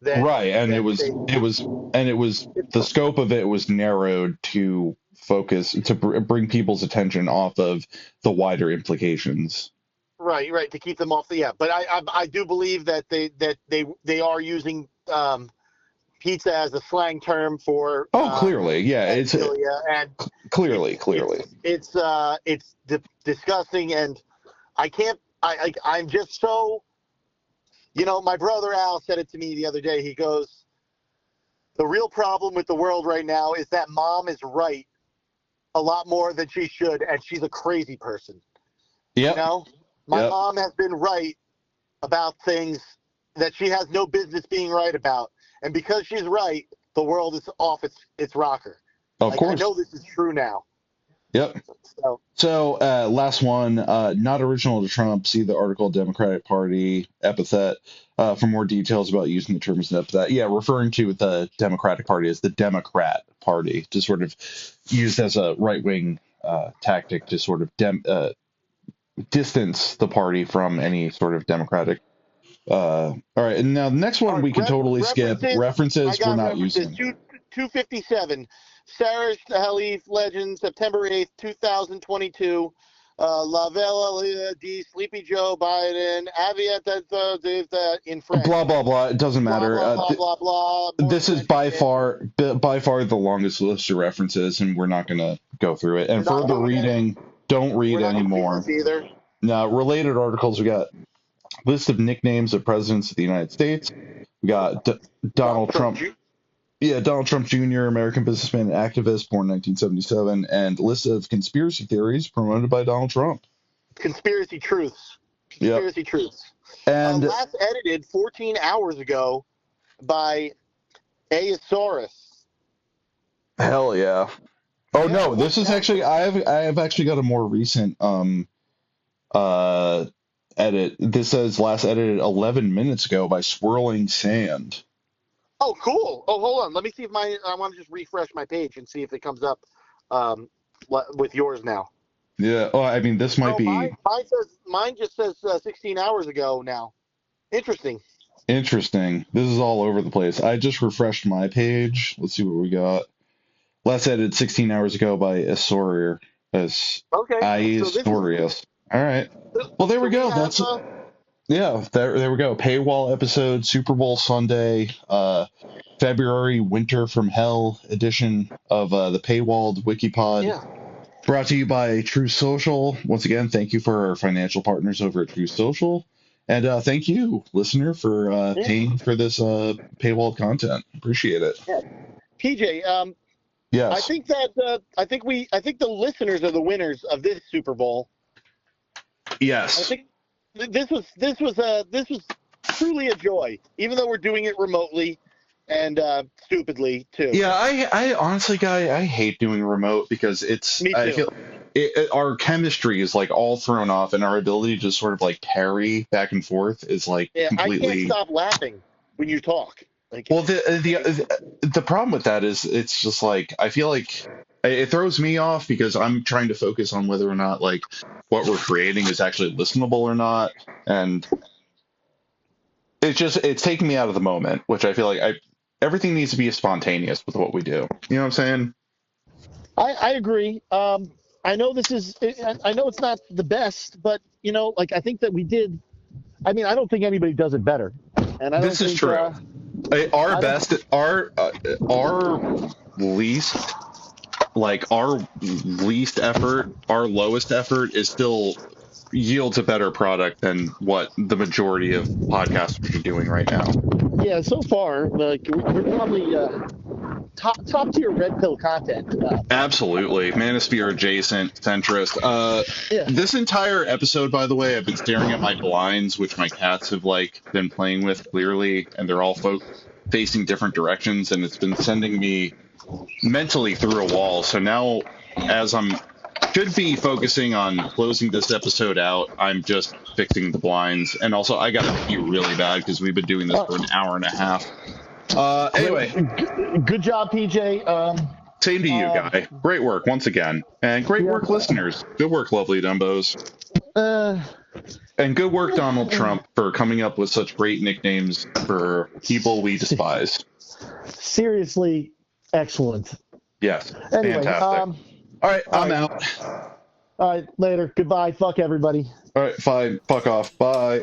D: than
C: right, and it was the scope of it was narrowed to focus to bring people's attention off of the wider implications.
D: Right, to keep them off the but I do believe that they are using pizza as a slang term for
C: clearly, yeah, it's
D: and
C: clearly
D: it's disgusting, and I'm just so, my brother Al said it to me the other day. He goes, the real problem with the world right now is that mom is right a lot more than she should, and she's a crazy person.
C: Yeah.
D: My mom has been right about things that she has no business being right about. And because she's right, the world is off its rocker.
C: Of course.
D: I know this is true now.
C: Yep. So, last one, not original to Trump. See the article Democratic Party epithet for more details about using the terms and epithet. Yeah, referring to the Democratic Party as the Democrat Party, to sort of used as a right wing tactic to sort of distance the party from any sort of democratic. All right, and now the next one we can totally skip. References
D: I
C: we're
D: got
C: not
D: references.
C: using.
D: 257. Sarah Halif, Legends, September 8th, 2022. La Vela D, Sleepy Joe Biden, Aviat in French.
C: Blah blah blah. It doesn't matter.
D: Blah, blah.
C: This is by far the longest list of references, and we're not going to go through it. And further reading, don't read anymore.
D: Either.
C: Now, related articles, we got list of nicknames of presidents of the United States. We got Donald Trump. Donald Trump Jr., American businessman and activist, born 1977, and list of conspiracy theories promoted by Donald Trump.
D: Conspiracy truths. Truths.
C: And
D: last edited 14 hours ago by Aesaurus.
C: Hell yeah. Oh no, this is actually I have actually got a more recent edit. This says last edited 11 minutes ago by Swirling Sand.
D: Oh, cool. Oh, hold on. Let me see if I want to just refresh my page and see if it comes up with yours now.
C: Yeah. Oh, I mean, this might be.
D: Mine just says 16 hours ago now. Interesting.
C: This is all over the place. I just refreshed my page. Let's see what we got. Last edited 16 hours ago by Aesaurus. Aesaurus. All right. Well, there we go. That's. Yeah, there we go. Paywall episode, Super Bowl Sunday, February Winter from Hell edition of the Paywalled Wikipod.
D: Yeah.
C: Brought to you by True Social. Once again, thank you for our financial partners over at True Social. And thank you, listener, for paying for this Paywalled content. Appreciate it.
D: Yeah. PJ,
C: yes.
D: I think that I think the listeners are the winners of this Super Bowl.
C: Yes.
D: I think this was truly a joy, even though we're doing it remotely and stupidly too.
C: Yeah, I honestly, guy, I hate doing remote because it's.
D: Me too.
C: I feel our chemistry is like all thrown off, and our ability to just sort of like parry back and forth is like completely.
D: I can't stop laughing when you talk. Like,
C: well, the problem with that is it's just like I feel like it throws me off because I'm trying to focus on whether or not like what we're creating is actually listenable or not, and it's taking me out of the moment, which I feel like everything needs to be spontaneous with what we do. You know what I'm saying?
D: I agree. I know I know it's not the best, but like I think that we did. I mean, I don't think anybody does it better. And I
C: this is true. Our least effort, our lowest effort is still yields a better product than what the majority of podcasters are doing right now.
D: Yeah, so far, like we're probably top tier red pill content.
C: Absolutely, Manosphere adjacent, centrist. This entire episode, by the way, I've been staring at my blinds, which my cats have like been playing with clearly, and they're all facing different directions, and it's been sending me mentally through a wall. So now, as should be focusing on closing this episode out, I'm just fixing the blinds, and also I got to pee really bad because we've been doing this for an hour and a half. Anyway,
D: good job, PJ.
C: Same to you, Guy. Great work once again, and great work, listeners. Good work, lovely Dumbos. And good work, Donald Trump, for coming up with such great nicknames for people we despise.
A: Seriously, excellent.
C: Yes,
A: anyway,
C: fantastic. All right, I'm out.
A: All right, later. Goodbye. Fuck everybody.
C: All right, fine. Fuck off. Bye.